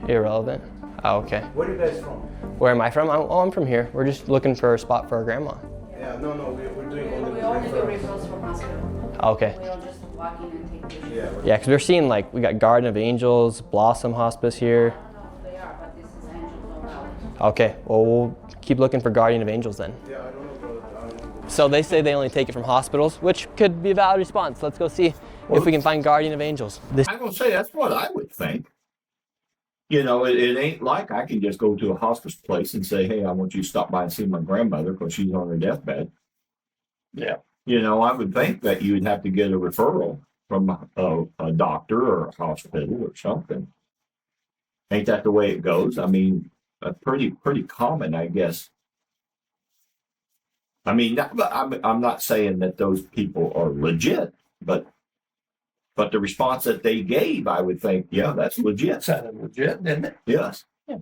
Irrelevant? Oh, okay. Where are you guys from? Where am I from? I'm from here. We're just looking for a spot for our grandma. Yeah, no, we're doing only We only do referrals. referrals from hospital. Okay. We don't just walk in and take pictures. Yeah, because we're seeing like, we got Garden of Angels, Blossom Hospice here. I don't know if they are, but this is Angels of Valley. Okay, well, we'll keep looking for Guardian of Angels then. Yeah, I don't know, brother. I don't know. So they say they only take it from hospitals, which could be a valid response. Let's go see if we can find Guardian of Angels. I'm going to say that's what I would think. You know, it ain't like I can just go to a hospice place and say, hey, I want you to stop by and see my grandmother because she's on her deathbed. Yeah. You know, I would think that you would have to get a referral from a doctor or a hospital or something. Ain't that the way it goes? I mean, pretty common, I guess. I mean, I'm not saying that those people are legit, but the response that they gave, I would think, yeah, that's legit. Sounded legit, didn't it? Yes. Yeah.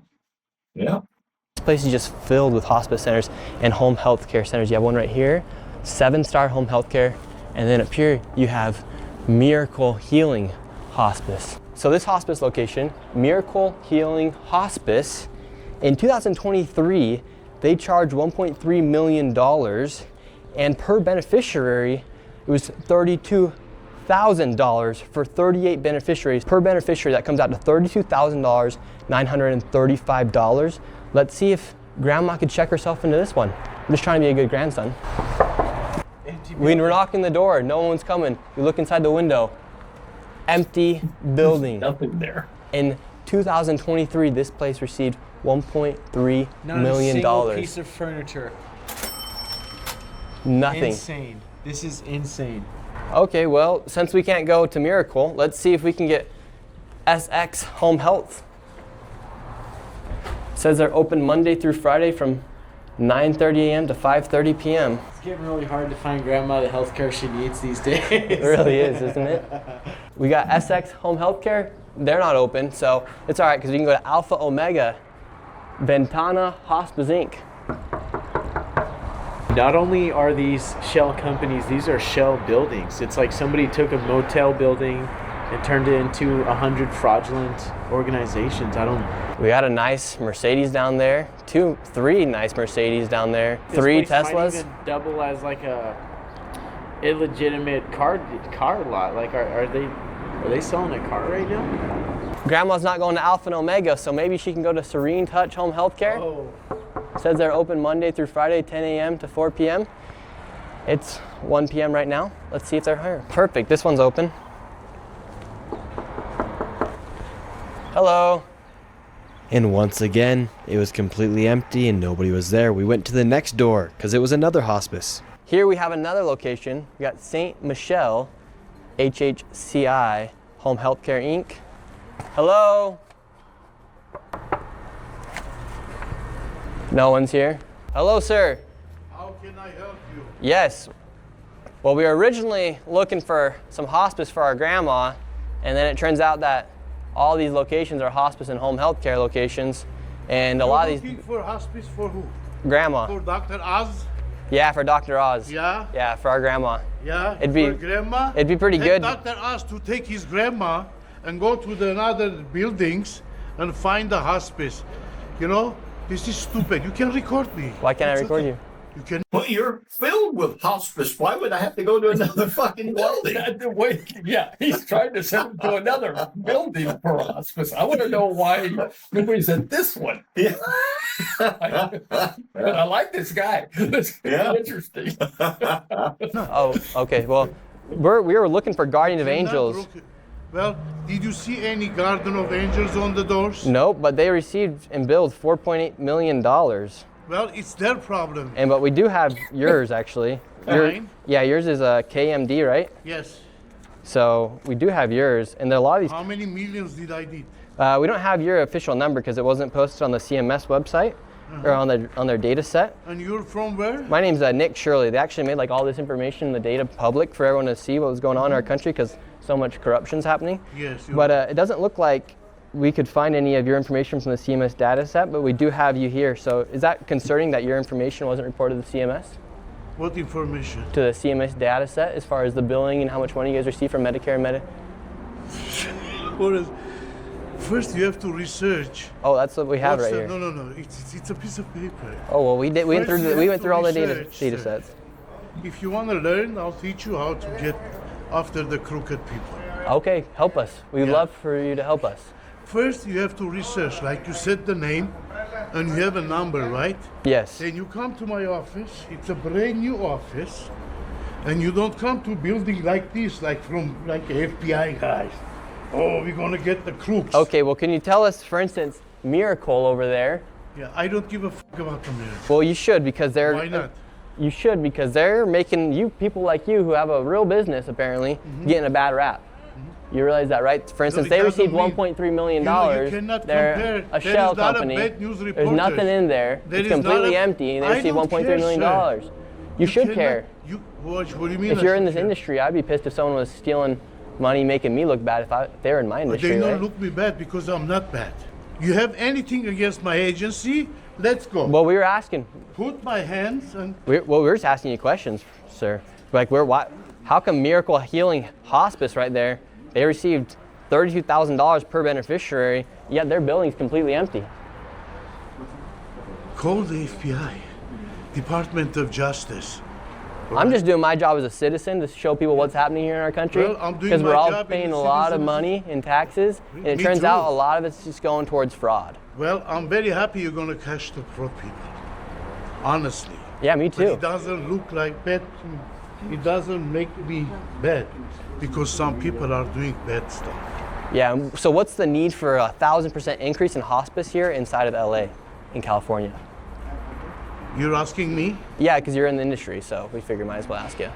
This place is just filled with hospice centers and home health care centers. You have one right here, 7-star home health care, and then up here you have Miracle Healing Hospice. So this hospice location, Miracle Healing Hospice, in 2023, they charged $1.3 million, and per beneficiary, it was $32,000 for 38 beneficiaries. Per beneficiary, that comes out to $32,935. Let's see if Grandma could check herself into this one. I'm just trying to be a good grandson. When we're knocking the door, no one's coming. You look inside the window, empty building. Nothing there. In 2023, this place received $1.3 Not million. a single piece of furniture. Nothing. Insane. This is insane. Okay, well, since we can't go to Miracle, let's see if we can get SX Home Health. It says they're open Monday through Friday from 9:30 a.m. to 5:30 p.m. It's getting really hard to find grandma the healthcare she needs these days. It really is, isn't it? We got SX Home Health Care. They're not open, so it's all right because we can go to Alpha Omega Ventana Hospice Inc. Not only are these shell companies, these are shell buildings. It's like somebody took a motel building and turned it into 100 fraudulent organizations. We got a nice Mercedes down there, 3 nice Mercedes down there, 3 This place Teslas. might even double as like a illegitimate car lot. Like, are they selling a car right now? Grandma's not going to Alpha and Omega, so maybe she can go to Serene Touch Home Health Care. Oh. Says they're open Monday through Friday, 10 a.m. to 4 p.m. It's 1 p.m. right now. Let's see if they're hiring. Perfect, this one's open. Hello. And once again, it was completely empty and nobody was there. We went to the next door because it was another hospice. Here we have another location. We got St. Michelle, HHCI, Home Healthcare Inc. Hello? No one's here. Hello, sir. How can I help you? Yes. Well, we were originally looking for some hospice for our grandma, and then it turns out that all these locations are hospice and home health care locations, and a lot of these... Looking for hospice for who? Grandma. For Dr. Oz? Yeah, for Dr. Oz. Yeah? Yeah, for our grandma. Yeah? It'd be, for grandma? It'd be pretty Take good. Dr. Oz to take his grandma and go to the other buildings and find the hospice. You know, this is stupid. You can record me. Why can't I record you? You can. Well, you're filled with hospice. Why would I have to go to another fucking building? Yeah, he's trying to send him to another building for hospice. I want to know why nobody's at this one. Yeah. I like this guy. It's interesting. Oh, okay. Well, we were looking for Guardian of Angels. Well, did you see any Garden of Angels on the doors? Nope, but they received and billed $4.8 million. Well, it's their problem. But we do have yours, actually. Mine? Yeah, yours is a KMD, right? Yes. So we do have yours, and there are a lot of these. How many millions did I need? We don't have your official number because it wasn't posted on the CMS website, or on their data set. And you're from where? My name's Nick Shirley. They actually made like all this information in the data public for everyone to see what was going on in our country because so much corruption's happening. Yes. But it doesn't look like we could find any of your information from the CMS data set, but we do have you here. So is that concerning that your information wasn't reported to the CMS? What information? To the CMS data set as far as the billing and how much money you guys receive from Medicare and First, you have to research. Oh, that's what we have right here. No. It's a piece of paper. Oh well, we went through all the data sets. If you want to learn, I'll teach you how to get after the crooked people. Okay, help us. We'd love for you to help us. First, you have to research. Like you said the name, and you have a number, right? Yes. Then you come to my office. It's a brand new office, and you don't come to a building like this, like FBI guys. Oh, we're gonna get the crooks. Okay, well, can you tell us, for instance, Miracle over there? Yeah, I don't give a fuck about the Miracle. Well, you should because they're. Why not? You should because they're making people like you who have a real business apparently getting a bad rap. You realize that, right? For instance, they received $1.3 million. They're a shell company. There's nothing in there. It's completely empty, and they received $1.3 million. You should care. What do you mean? If you're in this industry, I'd be pissed if someone was stealing money, making me look bad if they were in my industry. They don't right? look me bad because I'm not bad. You have anything against my agency? Let's go. Well, we were asking. Put my hands and. We're just asking you questions, sir. Like, how come Miracle Healing Hospice right there? They received $32,000 per beneficiary, yet their building's completely empty. Call the FBI, Department of Justice. I'm just doing my job as a citizen to show people what's happening here in our country. Well, I'm doing because we're my all job paying as a a lot of citizen. money in taxes, and it Me turns too. out a lot of it's just going towards fraud. Well, I'm very happy you're going to catch the fraud people. Honestly. Yeah, me too. But it doesn't look like bad. It doesn't make me bad because some people are doing bad stuff. Yeah, so what's the need for 1,000% increase in hospice here inside of LA, in California? You're asking me? Yeah, because you're in the industry, so we figured might as well ask you.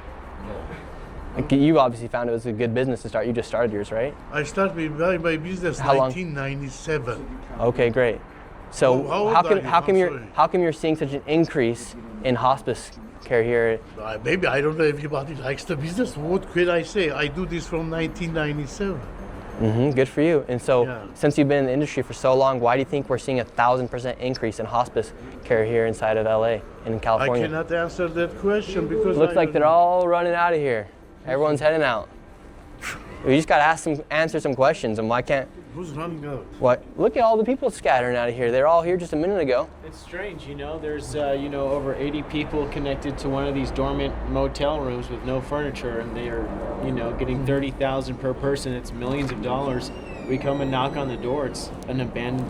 Like, you obviously found it was a good business to start. You just started yours, right? I started my business in 1997. Okay, great. So how come you're seeing such an increase in hospice care here? Maybe I don't know if everybody likes the business. What could I say? I do this from 1997. Good for you. And so, since you've been in the industry for so long, why do you think we're seeing 1,000% increase in hospice care here inside of LA and in California? I cannot answer that question because looks like they're all running out of here. Everyone's heading out. We just got to answer some questions, and why can't? Who's running out? What? Look at all the people scattering out of here. They're all here just a minute ago. It's strange, there's over 80 people connected to one of these dormant motel rooms with no furniture, and they are, getting $30,000 per person. It's millions of dollars. We come and knock on the door. It's an abandoned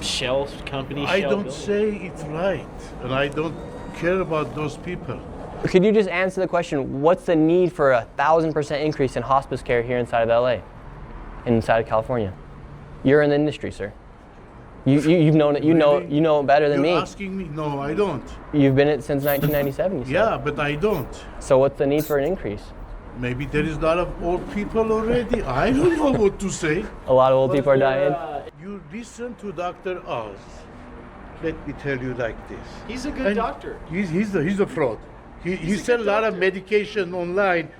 shell company. I don't building. say it's right, and I don't care about those people. Could you just answer the question, what's the need for 1,000% increase in hospice care here inside of LA, inside of California? You're in the industry, sir. You've known it. You know it better than me. You're asking me? No, I don't. You've been in it since 1997. You said. Yeah, but I don't. So what's the need for an increase? Maybe there is a lot of old people already. I don't know what to say. A lot of old people are dying. You listen to Dr. Oz. Let me tell you like this. He's a good doctor. He's a fraud. He sell a lot of medication online.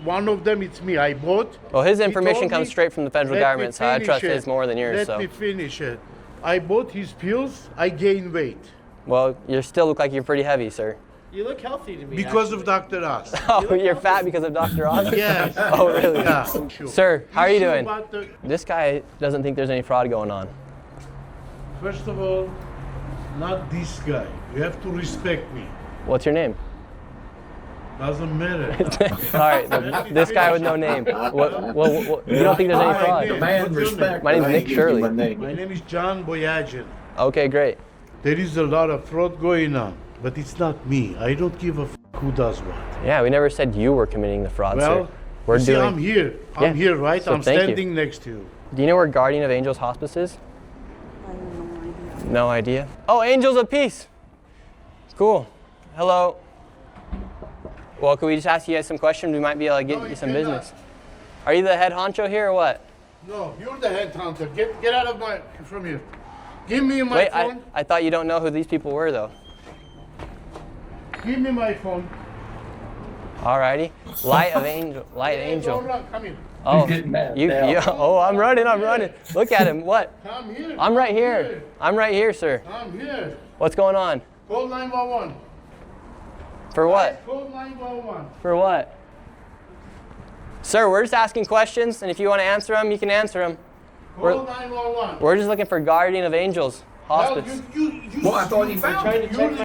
One of them, it's me. I bought. Well, his information comes straight from the federal government, so I trust his more than yours. Let me finish it. I bought his pills. I gained weight. Well, you still look like you're pretty heavy, sir. You look healthy to me. Because of Dr. Oz. Oh, you're fat because of Dr. Oz? Yes. Oh, really? Yeah, sure. Sir, how are you Sure doing? about This guy doesn't think there's any fraud going on. First of all, not this guy. You have to respect me. What's your name? Doesn't matter. All right, this guy with no name. Well, you don't think there's any fraud? Demand respect. My name's Nick Shirley. My name is John Boyagin. Okay, great. There is a lot of fraud going on, but it's not me. I don't give a f who does what. Yeah, we never said you were committing the fraud, Well, sir. We're see, doing. I'm here. I'm here, right? So I'm thank you. standing next to you. Do you know where Guardian of Angels Hospice is? No idea. Oh, Angels of Peace. Cool. Hello. Well, could we just ask you guys some questions? We might be able to get you some business. Are you the head honcho here or what? No, you're the head hunter. Get out of from here. Give me my Wait, phone. I thought you don't know who these people were, though. Give me my phone. Alrighty. Light of Angel. Light Hey, Angel. don't run, come here. Oh, He's getting mad you, now. oh, I'm running. Look at him. What? Come here. I'm right come here. I'm right here, sir. Come here. What's going on? Call 911. For what? Call 911. For what? Sir, we're just asking questions, and if you want to answer them, you can answer them. Call 911. We're just looking for Guardian of Angels Hospice. Well, I thought he found it. You-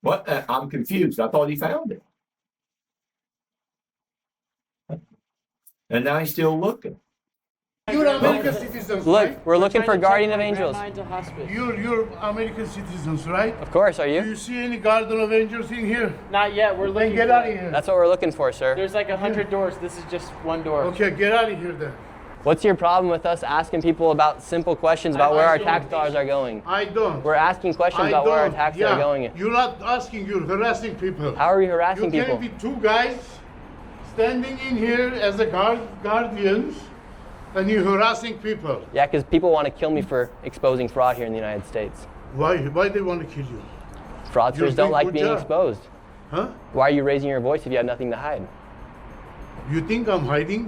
What? I'm confused. I thought he found it. And now he's still looking. You're American citizens, Look, right? we're looking for Guardian of Angels. You're American citizens, right? Of course, are Do you? you see any Guardian of Angels in here? Not yet. We're Then looking. get for out of it. here. That's what we're looking for, sir. There's like 100 doors. This is just one door. Okay, get out of here then. What's your problem with us asking people about simple questions about where our tax dollars are going? I don't. We're asking questions about where our taxes are going. You're not asking, you're harassing people. How are we harassing You people? can't be two guys standing in here as a guardians and you're harassing people. Yeah, because people want to kill me for exposing fraud here in the United States. Why they want to kill you? Fraudsters You're don't doing like good being job. exposed. Huh? Why are you raising your voice if you have nothing to hide? You think I'm hiding?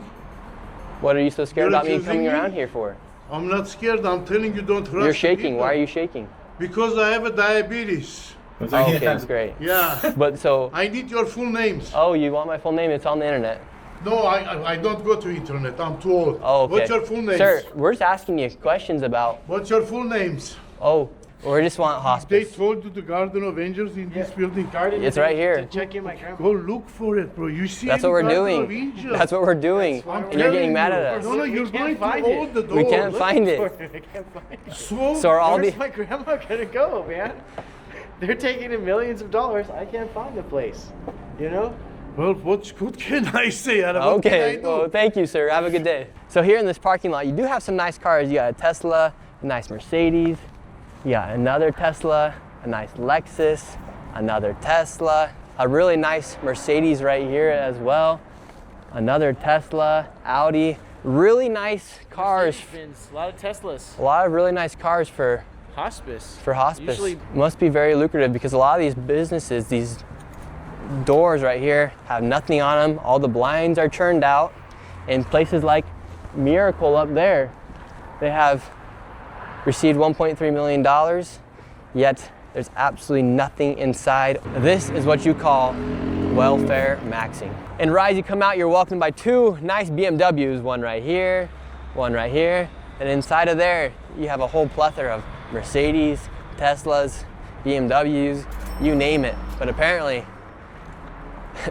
What are you so scared You're about me accusing coming me? around here for? I'm not scared. I'm telling you don't harass You're shaking. people. Why are you shaking? Because I have a diabetes. Oh, okay, that's great. Yeah. But so, I need your full names. oh, you want my full name? It's on the internet. No, I don't go to internet. I'm too old. Oh, okay. What's your full names? Sir, we're just asking you questions about, What's your full names? oh, we just want They hospice. told you the Guardian of Angels in this building. Guardian It's of right Angels here. To check in my grandma. Go look for it, bro. You see That's any what we're Guardian of doing. Angels? That's what we're doing. I'm And you're getting telling mad you. at us. No, you're We going can't to find hold it. the door. We can't find it. I can't find it. So are all Where's the, my grandma gonna go, man? They're taking in millions of dollars. I can't find the place. You know? well, what can I say? Adam? What can I okay, do? well, thank you, sir. Have a good day. So here in this parking lot, you do have some nice cars. You got a Tesla, a nice Mercedes, you got another Tesla, a nice Lexus, another Tesla, a really nice Mercedes right here as well, another Tesla, Audi, really nice cars. Mercedes-Benz, a lot of Teslas. A lot of really nice cars for Hospice. hospice. Usually, Must be very lucrative because a lot of these businesses, these doors right here have nothing on them. All the blinds are turned out. In places like Miracle up there, they have received $1.3 million, yet there's absolutely nothing inside. This is what you call welfare maxing. And Rise, you come out, you're welcomed by two nice BMWs, one right here, and inside of there, you have a whole plethora of Mercedes, Teslas, BMWs, you name it. But apparently,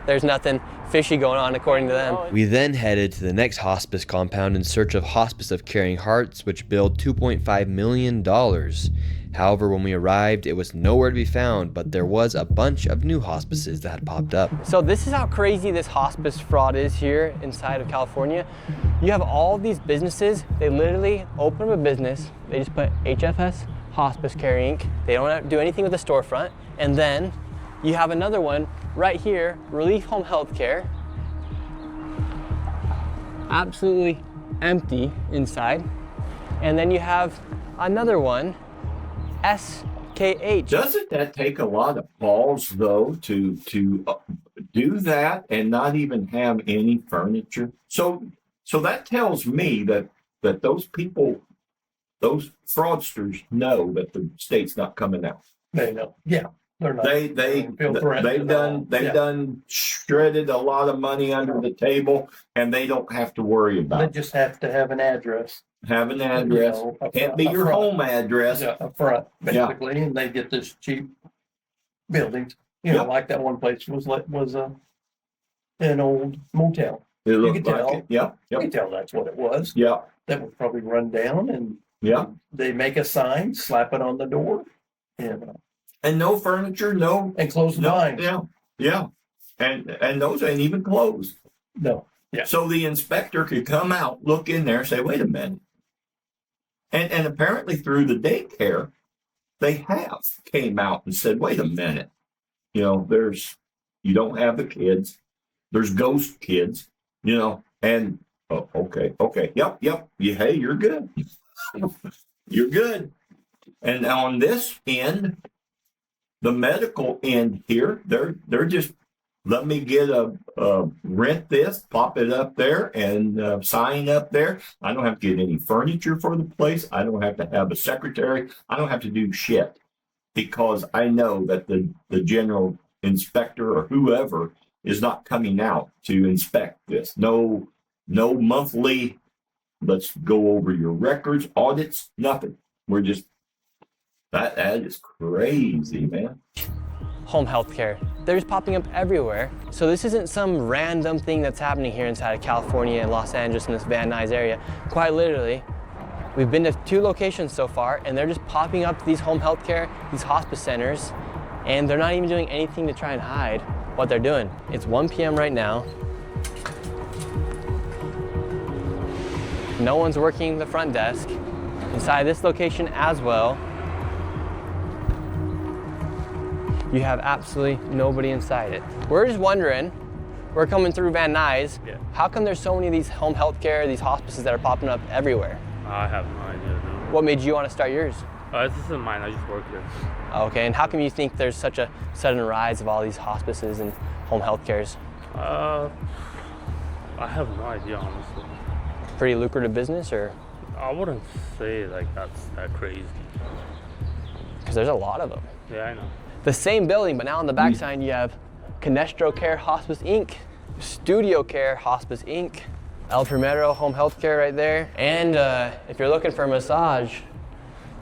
there's nothing fishy going on according to them. We then headed to the next hospice compound in search of Hospice of Caring Hearts, which billed $2.5 million. However, when we arrived, it was nowhere to be found, but there was a bunch of new hospices that had popped up. So this is how crazy this hospice fraud is here inside of California. You have all these businesses, they literally open up a business, they just put HFS Hospice Care Inc. They don't do anything with the storefront. And then you have another one right here, Relief Home Healthcare. Absolutely empty inside. And then you have another one, SKH. Doesn't that take a lot of balls, though, to do that and not even have any furniture? So that tells me that those people, those fraudsters, know that the state's not coming out. They know. Yeah. They're not. They've done shredded a lot of money under the table, and they don't have to worry about They it. just have to have an address. Have an address. You know, Can't be your home address. Yeah, up front, basically, and they get this cheap buildings. You know, like that one place was an old motel. It You looked could like tell. it. Yep. You Yep. can tell that's what it was. Yeah. That was probably run down, and Yeah. they make a sign, slap it on the door, And no furniture, no. and close the No. blinds. Yeah. Yeah. And those ain't even closed. No. Yeah. So the inspector could come out, look in there, and say, "Wait a minute." And apparently through the daycare, they have came out and said, "Wait a minute, you know, you don't have the kids, there's ghost kids, you know, and okay, yep, yeah, hey, you're good, you're good." And on this end, the medical end here, they're just let me get rent this, pop it up there, and sign up there. I don't have to get any furniture for the place. I don't have to have a secretary. I don't have to do shit because I know that the general inspector or whoever is not coming out to inspect this. No monthly. Let's go over your records, audits, nothing. We're just that is crazy, man. Home health care. They're just popping up everywhere. So this isn't some random thing that's happening here inside of California and Los Angeles in this Van Nuys area. Quite literally, we've been to 2 locations so far, and they're just popping up these home health care, these hospice centers, and they're not even doing anything to try and hide what they're doing. It's 1 p.m. right now. No one's working the front desk. Inside this location as well, you have absolutely nobody inside it. We're just wondering, we're coming through Van Nuys, how come there's so many of these home health care, these hospices that are popping up everywhere? I have no idea. No. What made you want to start yours? This isn't mine, I just work here. Okay, and how come you think there's such a sudden rise of all these hospices and home health cares? I have no idea, honestly. Pretty lucrative business, or? I wouldn't say like that crazy. Because there's a lot of them. Yeah, I know. The same building, but now on the backside you have Canestro Care Hospice Inc., Studio Care Hospice Inc., El Primero Home Health Care right there. And if you're looking for a massage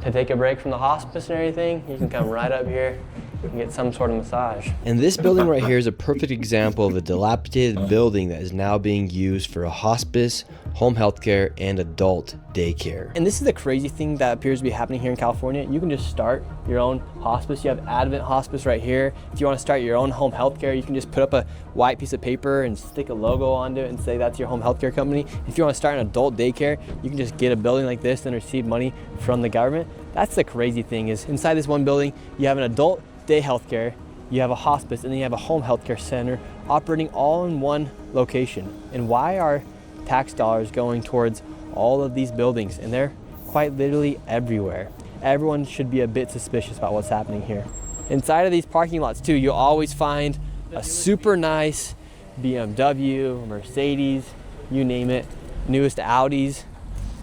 to take a break from the hospice and everything, you can come right up here and get some sort of massage. And this building right here is a perfect example of a dilapidated building that is now being used for a hospice, home health care, and adult daycare. And this is the crazy thing that appears to be happening here in California. You can just start your own hospice. You have Advent Hospice right here. If you want to start your own home health care, you can just put up a white piece of paper and stick a logo onto it and say that's your home health care company. If you want to start an adult daycare, you can just get a building like this and receive money from the government. That's the crazy thing, is inside this one building, you have an adult day health care, you have a hospice, and then you have a home health care center operating all in one location. And why are tax dollars going towards all of these buildings? And they're quite literally everywhere. Everyone should be a bit suspicious about what's happening here. Inside of these parking lots too, you'll always find a super nice BMW, Mercedes, you name it, newest Audis.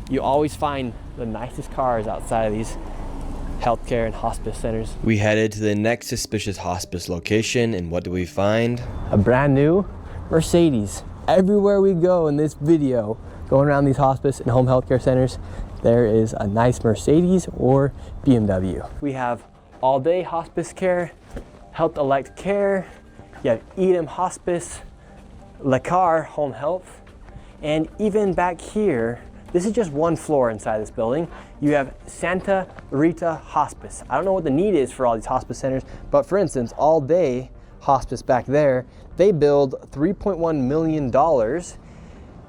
You always find the nicest cars outside of these healthcare and hospice centers. We headed to the next suspicious hospice location, and what do we find? A brand new Mercedes. Everywhere we go in this video, going around these hospice and home healthcare centers, there is a nice Mercedes or BMW. We have all day hospice care, Health Elect Care, you have Edom Hospice, Lacar Home Health, and even back here, this is just one floor inside this building. You have Santa Rita Hospice. I don't know what the need is for all these hospice centers, but for instance, All Day Hospice back there, they billed $3.1 million,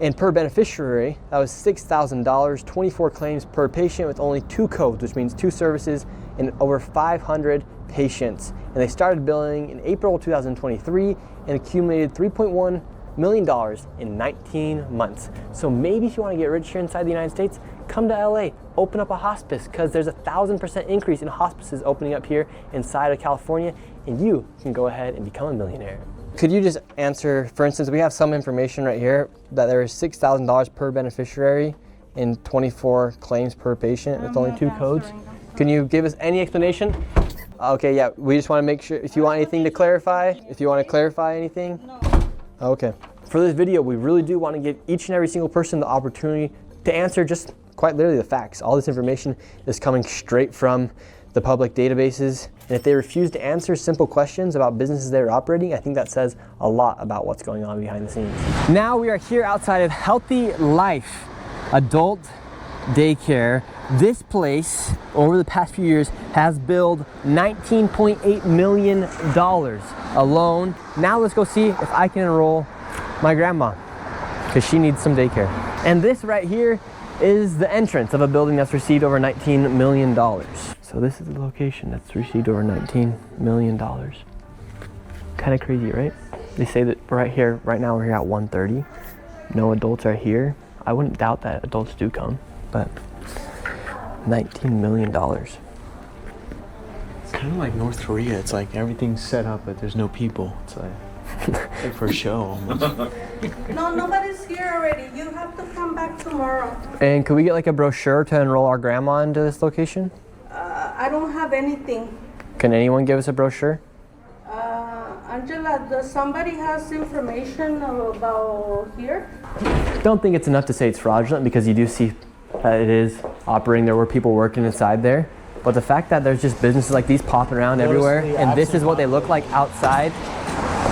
and per beneficiary, that was $6,000, 24 claims per patient with only 2 codes, which means 2 services and over 500 patients. And they started billing in April 2023 and accumulated $3.1 million in 19 months. So maybe if you want to get rich here inside the United States, come to LA, open up a hospice, because there's 1,000% increase in hospices opening up here inside of California, and you can go ahead and become a millionaire. Could you just answer, for instance, we have some information right here that there is $6,000 per beneficiary and 24 claims per patient with only 2 codes. Can you give us any explanation? Okay, yeah, we just want to make sure, if you want anything to clarify, if you want to clarify anything. No. Okay. For this video, we really do want to give each and every single person the opportunity to answer just quite literally the facts. All this information is coming straight from the public databases. And if they refuse to answer simple questions about businesses they're operating, I think that says a lot about what's going on behind the scenes. Now we are here outside of Healthy Life Adult Daycare. This place, over the past few years, has billed $19.8 million alone. Now let's go see if I can enroll my grandma, because she needs some daycare. And this right here is the entrance of a building that's received over $19 million. So this is the location that's received over $19 million. Kind of crazy, right? They say that right here, right now we're here at 1:30. No adults are here. I wouldn't doubt that adults do come, but $19 million. kind of like North Korea. It's like everything's set up, but there's no people. It's like for show almost. No, nobody's here already. You have to come back tomorrow. And could we get like a brochure to enroll our grandma into this location? I don't have anything. Can anyone give us a brochure? Angela, does somebody has information about here? Don't think it's enough to say it's fraudulent because you do see that it is operating. There were people working inside there. But the fact that there's just businesses like these popping around everywhere, and this is what they look like outside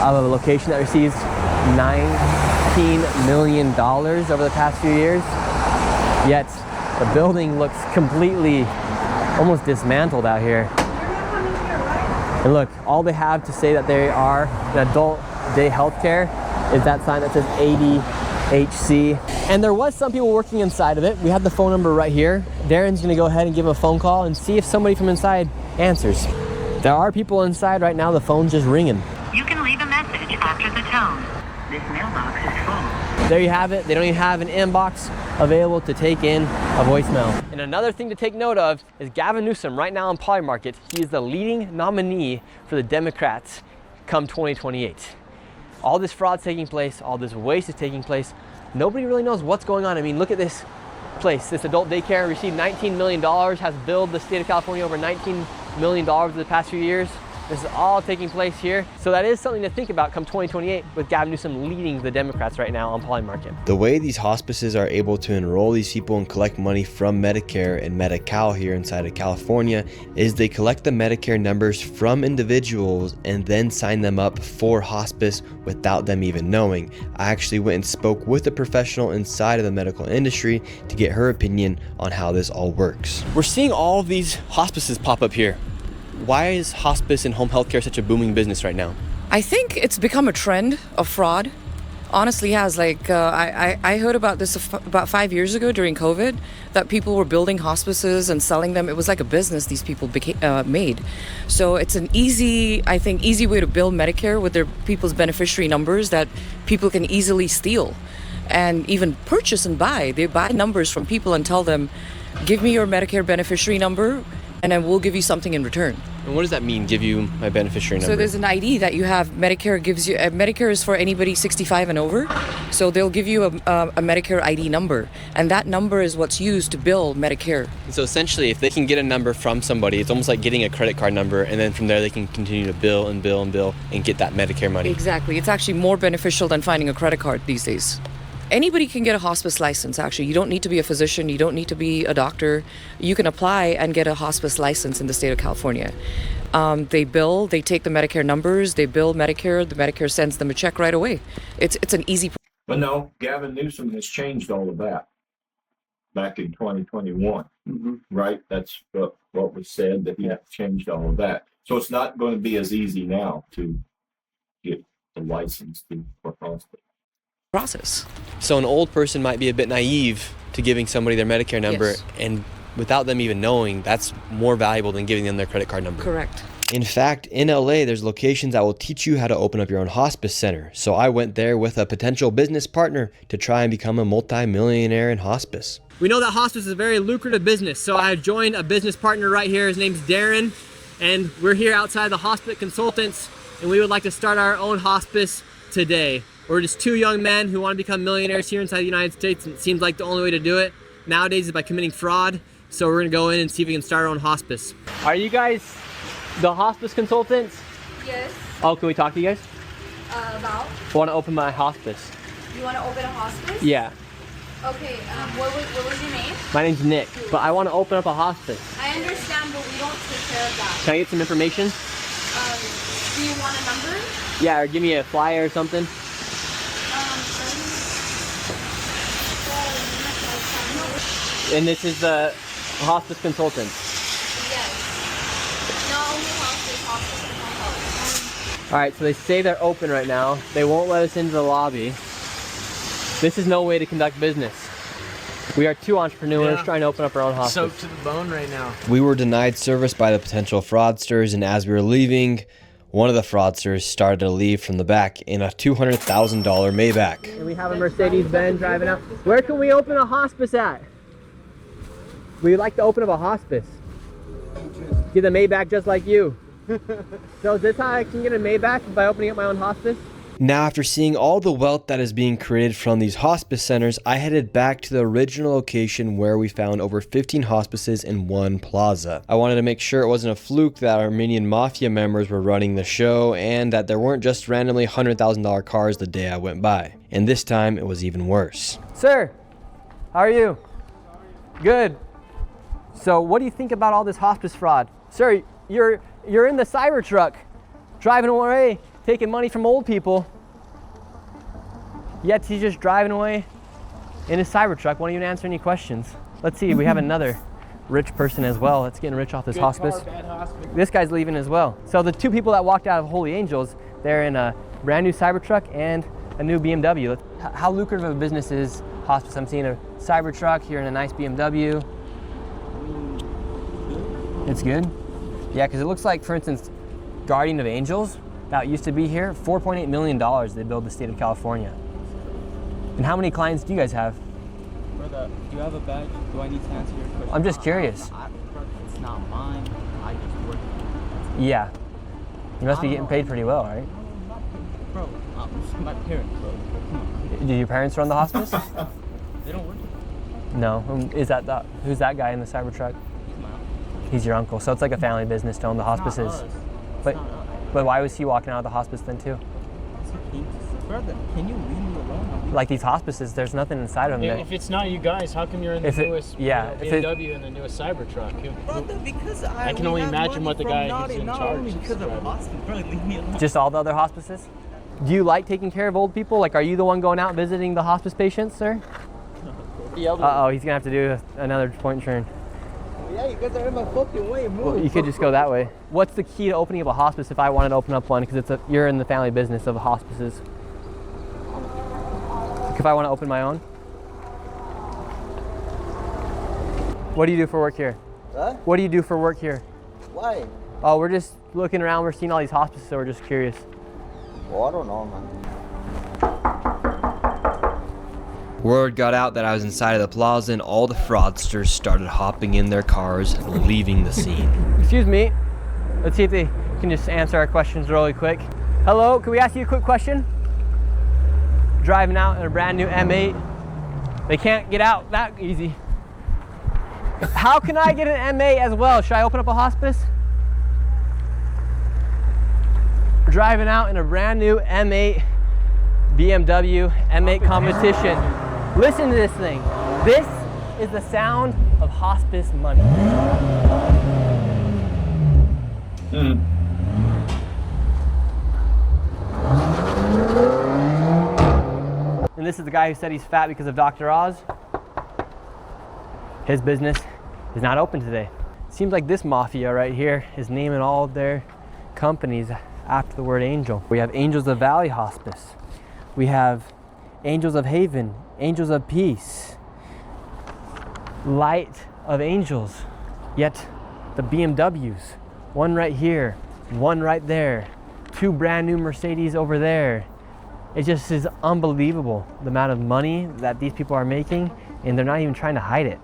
of a location that receives $19 million over the past few years, yet the building looks completely almost dismantled out here. And look, all they have to say that they are an adult day healthcare is that sign that says ADHC. And there was some people working inside of it. We have the phone number right here. Darren's gonna go ahead and give a phone call and see if somebody from inside answers. There are people inside right now. The phone's just ringing. You can leave a message after the tone. This mailbox is full. There you have it. They don't even have an inbox available to take in a voicemail. And another thing to take note of is Gavin Newsom right now in Poly Market. He is the leading nominee for the Democrats come 2028. All this fraud's taking place, all this waste is taking place. Nobody really knows what's going on. I mean, look at this place. This adult daycare received $19 million, has billed the state of California over $19 million over the past few years. This is all taking place here. So that is something to think about come 2028 with Gavin Newsom leading the Democrats right now on Poly Market. The way these hospices are able to enroll these people and collect money from Medicare and Medi-Cal here inside of California is they collect the Medicare numbers from individuals and then sign them up for hospice without them even knowing. I actually went and spoke with a professional inside of the medical industry to get her opinion on how this all works. We're seeing all of these hospices pop up here. Why is hospice and home health care such a booming business right now? I think it's become a trend of fraud. Honestly has. Like I heard about this about 5 years ago during COVID, that people were building hospices and selling them. It was like a business these people made. So it's an easy way to build Medicare with their people's beneficiary numbers that people can easily steal and even purchase and buy. They buy numbers from people and tell them, give me your Medicare beneficiary number and then we'll give you something in return. And what does that mean, give you my beneficiary number? So there's an ID that you have. Medicare gives you, Medicare is for anybody 65 and over. So they'll give you a Medicare ID number. And that number is what's used to bill Medicare. So essentially, if they can get a number from somebody, it's almost like getting a credit card number. And then from there, they can continue to bill and bill and bill and get that Medicare money. Exactly. It's actually more beneficial than finding a credit card these days. Anybody can get a hospice license, actually. You don't need to be a physician. You don't need to be a doctor. You can apply and get a hospice license in the state of California. They bill, they take the Medicare numbers, they bill Medicare, the Medicare sends them a check right away. It's an easy. But no, Gavin Newsom has changed all of that back in 2021, right? That's what was said, that he changed all of that. So it's not going to be as easy now to get the license for hospice. Process. So an old person might be a bit naive to giving somebody their Medicare number, yes, and without them even knowing, that's more valuable than giving them their credit card number. Correct. In fact, in LA, there's locations that will teach you how to open up your own hospice center. So I went there with a potential business partner to try and become a multi-millionaire in hospice. We know that hospice is a very lucrative business, so I joined a business partner right here. His name's Darren, and we're here outside the Hospice Consultants, and we would like to start our own hospice today. We're just two young men who want to become millionaires here inside the United States, and it seems like the only way to do it nowadays is by committing fraud. So we're gonna go in and see if we can start our own hospice. Are you guys the hospice consultants? Yes. Oh, can we talk to you guys? About? I want to open my hospice. You want to open a hospice? Yeah. Okay, what was your name? My name's Nick, but I want to open up a hospice. I understand, but we don't take care of that. Can I get some information? Do you want a number? Yeah, or give me a flyer or something. And this is the hospice consultant. Yes. No, only hospice and home health. All right, so they say they're open right now. They won't let us into the lobby. This is no way to conduct business. We are two entrepreneurs trying to open up our own hospice. Soaked to the bone right now. We were denied service by the potential fraudsters, and as we were leaving, one of the fraudsters started to leave from the back in a $200,000 Maybach. And we have a Mercedes-Benz driving out. Where can we open a hospice at? We'd like to open up a hospice. Get a Maybach just like you. So is this how I can get a Maybach by opening up my own hospice? Now, after seeing all the wealth that is being created from these hospice centers, I headed back to the original location where we found over 15 hospices in one plaza. I wanted to make sure it wasn't a fluke that Armenian mafia members were running the show and that there weren't just randomly $100,000 cars the day I went by. And this time, it was even worse. Sir, how are you? Good. So what do you think about all this hospice fraud? Sir, you're in the Cybertruck, driving away, taking money from old people. Yet he's just driving away in his Cybertruck, won't even answer any questions. Let's see, we have another rich person as well that's getting rich off this hospice. Car, bad hospice. This guy's leaving as well. So the two people that walked out of Holy Angels, they're in a brand new Cybertruck and a new BMW. How lucrative of a business is hospice? I'm seeing a Cybertruck, you're in a nice BMW. It's good? Yeah, because it looks like, for instance, Guardian of Angels, that used to be here, $4.8 million they billed the state of California. And how many clients do you guys have? Brother, do you have a badge? Do I need to answer your question? I'm just curious. It's not mine. I just work. Yeah. You must be getting paid pretty well, right? Bro, this is my parents, bro. Come on. Do your parents run the hospice? They don't work. No. Who's that guy in the Cybertruck? He's your uncle. So it's like a family business to own the hospices. But why was he walking out of the hospice then too? Brother, can you leave me alone? Like these hospices, there's nothing inside of them. If it's not you guys, how come you're in the newest BMW and the newest Cybertruck? Brother, because I can only imagine what the guy who's in charge is. Because of hospice, brother, leave me alone. Just all the other hospices? Do you like taking care of old people? Like, are you the one going out visiting the hospice patients, sir? Uh-oh, he's gonna have to do another point turn. Yeah, you guys are in my fucking way. Move. Well, you could just go that way. What's the key to opening up a hospice if I wanted to open up one? Because you're in the family business of hospices. If I want to open my own. What do you do for work here? Huh? What do you do for work here? Why? Oh, we're just looking around. We're seeing all these hospices, so we're just curious. Well, I don't know, man. Word got out that I was inside of the plaza and all the fraudsters started hopping in their cars and leaving the scene. Excuse me. Let's see if they can just answer our questions really quick. Hello, can we ask you a quick question? Driving out in a brand new M8. They can't get out that easy. How can I get an M8 as well? Should I open up a hospice? Driving out in a brand new M8 BMW M8 competition. Listen to this thing. This is the sound of hospice money. And this is the guy who said he's fat because of Dr. Oz. His business is not open today. Seems like this mafia right here is naming all of their companies after the word angel. We have Angels of Valley Hospice. We have Angels of Haven, Angels of Peace, Light of Angels. Yet the BMWs, one right here, one right there, two brand new Mercedes over there. It just is unbelievable the amount of money that these people are making, and they're not even trying to hide it.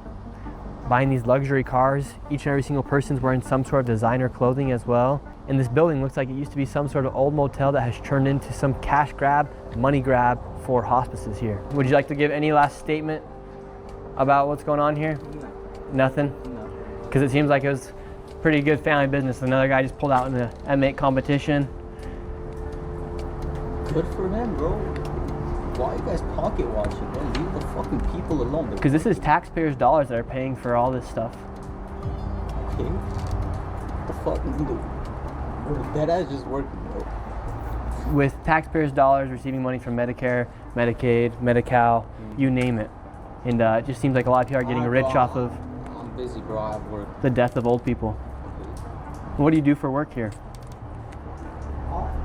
Buying these luxury cars, each and every single person's wearing some sort of designer clothing as well. And this building looks like it used to be some sort of old motel that has turned into some cash grab, money grab for hospices here. Would you like to give any last statement about what's going on here? Nothing? Because it seems like it was pretty good family business. Another guy just pulled out in the M8 competition. Good for them, bro. Why are you guys pocket watching, bro? Leave the fucking people alone. Because this is taxpayers' dollars that are paying for all this stuff. Okay. What the fuck is he that ass just working, bro. With taxpayers' dollars receiving money from Medicare, Medicaid, Medi-Cal, you name it. And it just seems like a lot of people are getting rich off of I'm busy, bro. I have work. the death of old people. What do you do for work here?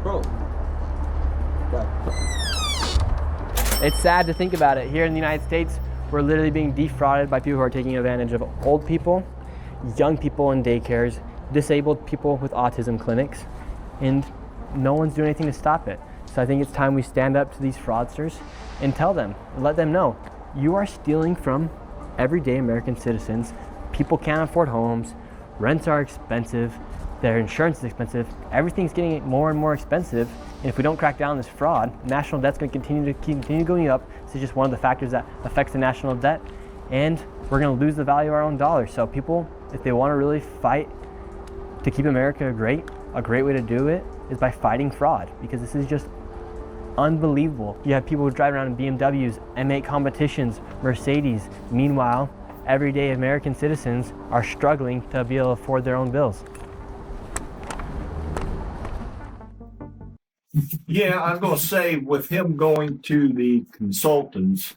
Bro. It's sad to think about it. Here in the United States, we're literally being defrauded by people who are taking advantage of old people, young people in daycares, disabled people with autism clinics, and no one's doing anything to stop it. So I think it's time we stand up to these fraudsters and tell them, let them know, you are stealing from everyday American citizens. People can't afford homes, Rents are expensive, their insurance is expensive, everything's getting more and more expensive. And if we don't crack down on this fraud, national debt's going to continue going up. This is just one of the factors that affects the national debt, and we're going to lose the value of our own dollar. So people, if they want to really fight to keep America great, a great way to do it is by fighting fraud, because this is just unbelievable. You have people who drive around in BMWs, M8 competitions, Mercedes. Meanwhile, everyday American citizens are struggling to be able to afford their own bills. Yeah, I was going to say, with him going to the consultants,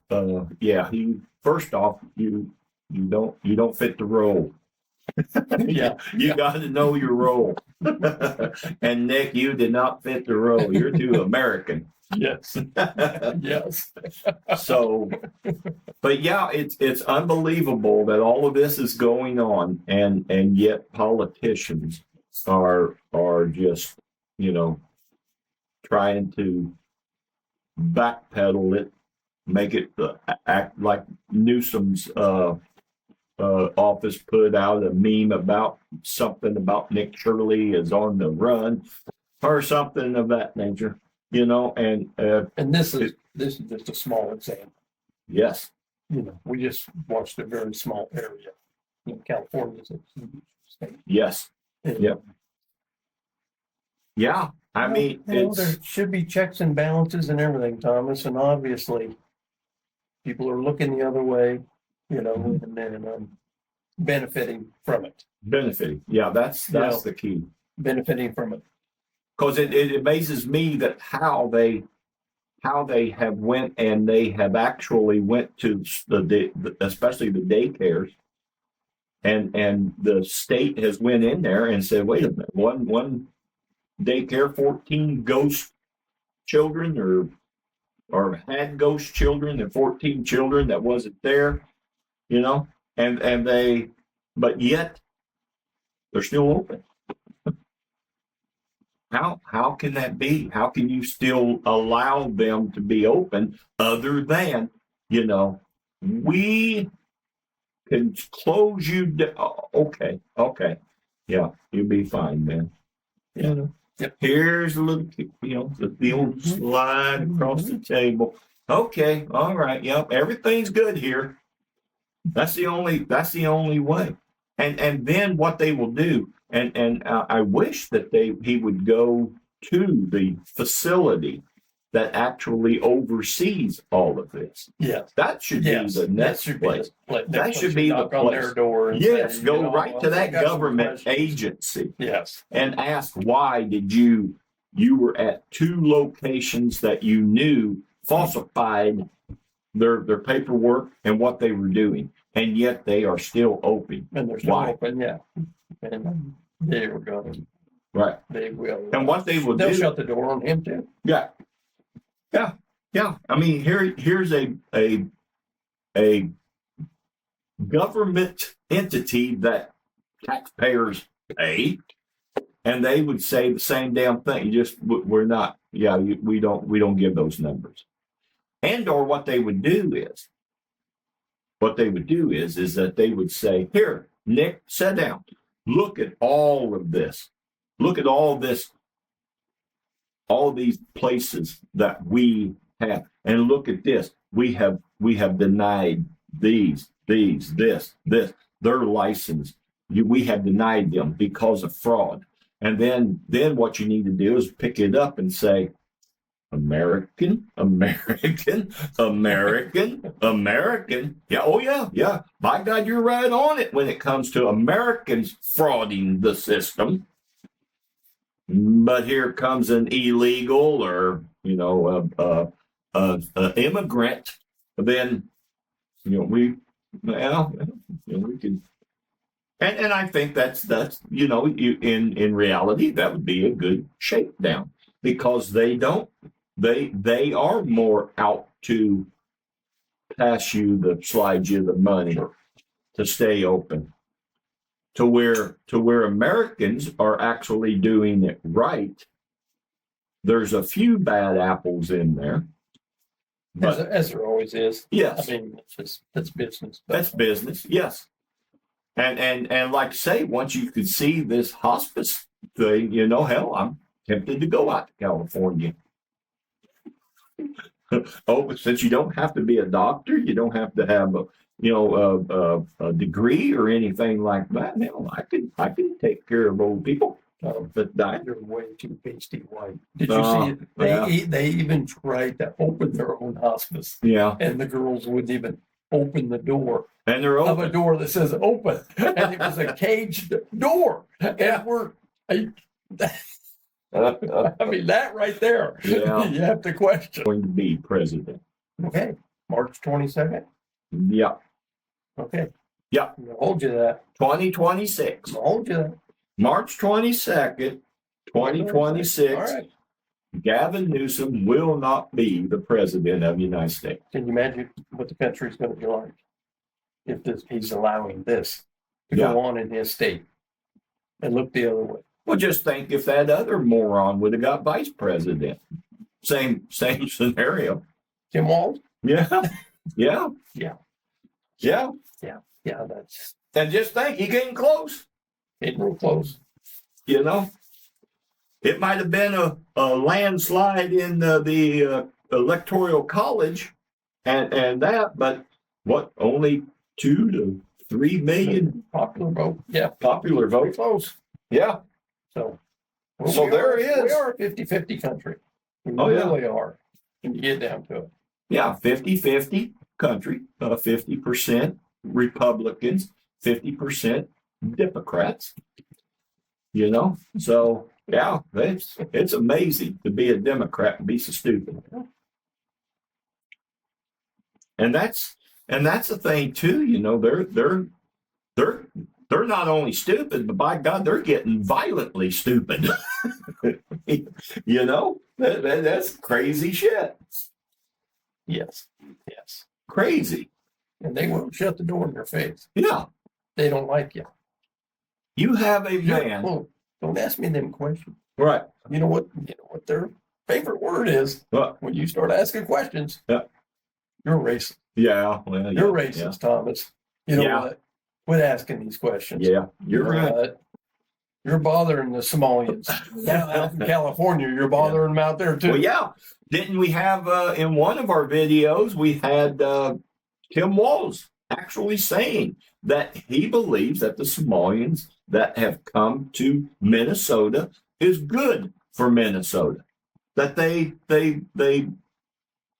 he first off, you don't fit the role. You got to know your role. And Nick, you did not fit the role. You're too American. Yes. Yes. So, but yeah, it's unbelievable that all of this is going on, and yet politicians are just, trying to backpedal it, make it act like Newsom's office put out a meme about something about Nick Shirley is on the run or something of that nature, and this is just a small example. Yes. We just watched a very small area. California is a huge state. Yes. Yep. Yeah. I mean, there should be checks and balances and everything, Thomas, and obviously people are looking the other way, and then benefiting from it. Benefiting. Yeah, that's the key. Benefiting from it. Because it amazes me that how they have went, and they have actually went to especially the daycares, and the state has went in there and said, wait a minute, one daycare, 14 ghost children or had ghost children, and 14 children that wasn't there, but yet they're still open. How can that be? How can you still allow them to be open other than, we can close you down? Okay. Yeah, you'll be fine, man. Yeah. Yep. Here's a little, the old slide across the table. Okay, all right, yep, everything's good here. That's the only way. And then what they will do, and I wish that he would go to the facility that actually oversees all of this. Yes. That should be the next place. That should be the place. On their door and yes, say, go right to that government agency. Yes. And ask, why did you were at 2 locations that you knew falsified their paperwork and what they were doing, and yet they are still open. And they're still open, yeah. And they were going. Right. They will. And what they will they'll do. shut the door on him too. Yeah. I mean, here's a government entity that taxpayers pay, and they would say the same damn thing. We're not. Yeah, we don't give those numbers. And or what they would do is that they would say, here, Nick, sit down. Look at all of this. Look at all this. All these places that we have, and look at this. We have denied this, their license. We have denied them because of fraud. And then what you need to do is pick it up and say, American. Yeah, oh yeah. By God, you're right on it when it comes to Americans frauding the system. But here comes an illegal or immigrant. Then we can, and I think that's in reality that would be a good shakedown, because they are more out to pass you slide you the money to stay open. To where Americans are actually doing it right. There's a few bad apples in there. But, as there always is. Yes. I mean, that's business. That's business, yes. And like I say, once you could see this hospice thing, hell, I'm tempted to go out to California. Oh, but since you don't have to be a doctor, you don't have to have a degree or anything like that. Hell, I can take care of old people that die. They're way too pasty white. Did you see it? They even tried to open their own hospice. Yeah. And the girls wouldn't even open the door. And they're open. Of a door that says open. And it was a caged door. And I mean, that right there. Yeah. You have to question. Going to be president. Okay. March 22nd? Yeah. Okay. Yeah. I'll hold you to that. 2026. I'll hold you to that. March 22nd, 2026. All right. Gavin Newsom will not be the president of the United States. Can you imagine what the country's going to be like if he's allowing this to Yeah. go on in his state and look the other way? Well, just think if that other moron would have got vice president. Same scenario. Tim Walz? Yeah. Yeah. Yeah. Yeah. Yeah. Yeah. That's And just think, he getting close. getting real close. It might have been a landslide in the electoral college and that, but what, only 2 to 3 million Popular vote. Yeah. popular votes? Close. Yeah. So There it is. We are a 50-50 country. We Oh, yeah. really are. When you get down to it. Yeah, 50-50 country, 50% Republicans, 50% Democrats. So yeah, it's amazing to be a Democrat and be so stupid. And that's the thing too. They're not only stupid, but by God, they're getting violently stupid. That's crazy shit. Yes. Yes. Crazy. And they won't shut the door in your face. Yeah. They don't like you. You have a man. Well, don't ask me them questions. Right. You know what their favorite word is What? when you start asking questions. Yeah. You're racist. Yeah. Well, You're racist, Thomas. You know what? Quit asking these questions. Yeah. You're right. You're bothering the Somalians. Down out in California, you're bothering them out there too. Well, yeah. Didn't we have in one of our videos, we had Tim Walz actually saying that he believes that the Somalians that have come to Minnesota is good for Minnesota. That they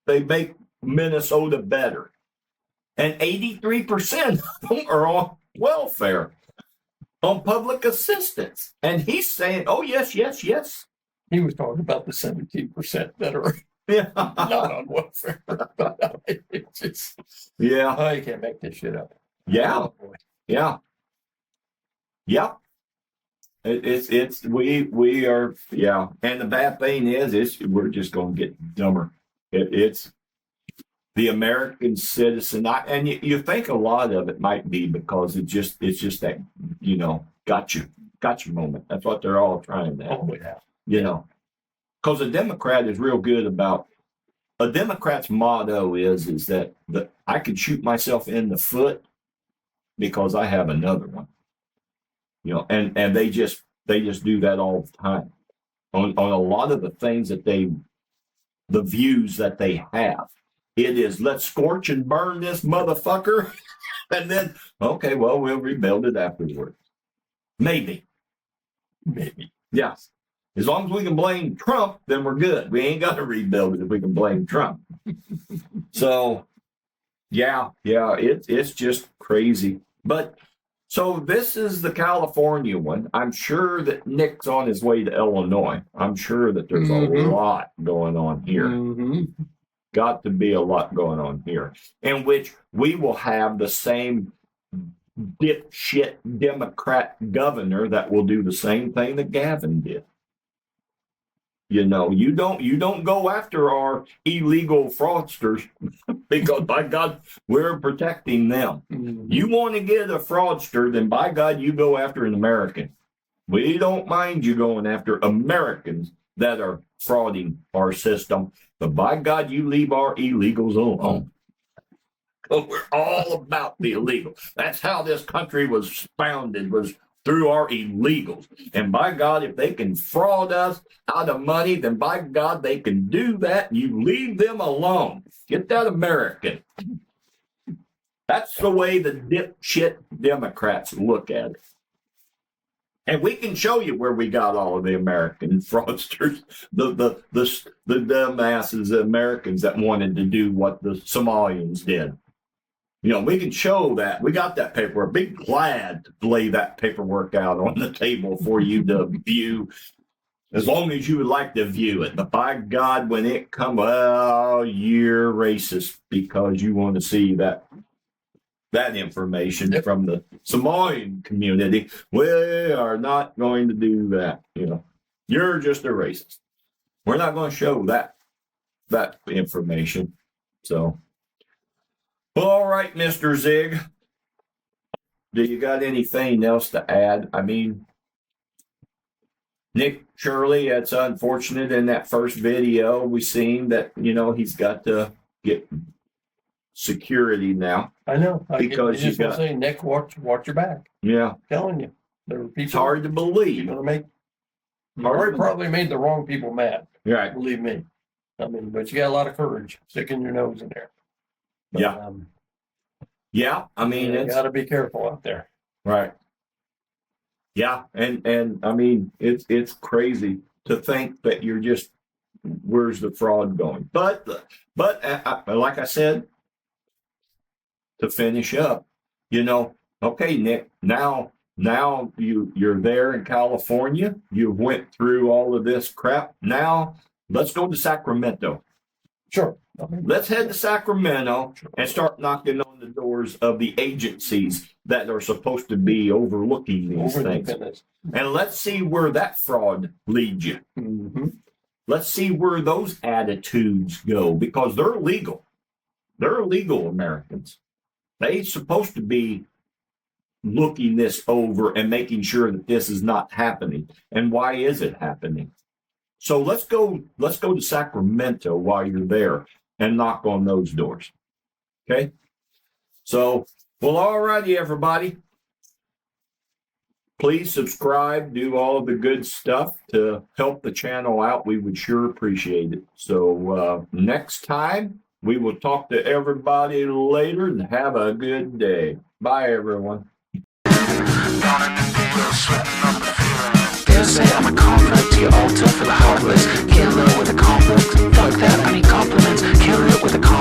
make Minnesota better. And 83% of them are on welfare, on public assistance. And he's saying, oh, yes, yes, yes. He was talking about the 17% that are not on welfare. It's just, Yeah. you can't make this shit up. Yeah. Yeah. Yeah. We are, yeah. And the bad thing is we're just going to get dumber. It's the American citizen. And you think a lot of it might be because it's just that, gotcha moment. That's what they're all trying to have. Oh, yeah. Because a Democrat is real good about, a Democrat's motto is that I can shoot myself in the foot because I have another one. And they just do that all the time on a lot of the things that the views that they have. It is, let's scorch and burn this motherfucker. And then, okay, well, we'll rebuild it afterwards. Maybe. Yes. As long as we can blame Trump, then we're good. We ain't got to rebuild it if we can blame Trump. So, yeah, it's just crazy. But so this is the California one. I'm sure that Nick's on his way to Illinois. I'm sure that there's a lot going on here. Mm-hmm. Got to be a lot going on here, in which we will have the same dipshit Democrat governor that will do the same thing that Gavin did. You don't go after our illegal fraudsters because by God, we're protecting them. Mm-hmm. You want to get a fraudster, then by God, you go after an American. We don't mind you going after Americans that are frauding our system, but by God, you leave our illegals alone. We're all about the illegal. That's how this country was founded, was through our illegals. And by God, if they can fraud us out of money, then by God, they can do that. You leave them alone. Get that American. That's the way the dipshit Democrats look at it. And we can show you where we got all of the American fraudsters, the dumbasses, the Americans that wanted to do what the Somalians did. You know, we can show that. We got that paperwork. Be glad to lay that paperwork out on the table for you to view, as long as you would like to view it. But by God, when it comes, well, you're racist because you want to see that information from the Somalian community. We are not going to do that. You know, you're just a racist. We're not going to show that information. So, all right, Mr. Zig. Do you got anything else to add? I mean, Nick Shirley, it's unfortunate in that first video we seen that, you know, he's got to get security now. I know. Because you got say, Nick, watch your back. Yeah. I'm telling you. There are people, it's hard to believe. Probably made the wrong people mad. Right. Believe me. I mean, but you got a lot of courage sticking your nose in there. But, yeah. Yeah. I mean, you got to be careful out there. Right. Yeah. And I mean, it's crazy to think that you're just, where's the fraud going? But like I said, to finish up, you know, okay, Nick, now you're there in California. You went through all of this crap. Now let's go to Sacramento. Sure. Let's head to Sacramento and start knocking on the doors of the agencies that are supposed to be overlooking these things. And let's see where that fraud leads you. Mm-hmm. Let's see where those attitudes go, because they're legal. They're illegal Americans. They're supposed to be looking this over and making sure that this is not happening. And why is it happening? So let's go to Sacramento while you're there and knock on those doors. Okay? So, well, all righty, everybody. Please subscribe, do all of the good stuff to help the channel out. We would sure appreciate it. So next time, we will talk to everybody later and have a good day. Bye, everyone. They'll say I'm a conflict to your altar for the heartless. Killer with a complex. Fuck that, I need compliments. Killer with a complex.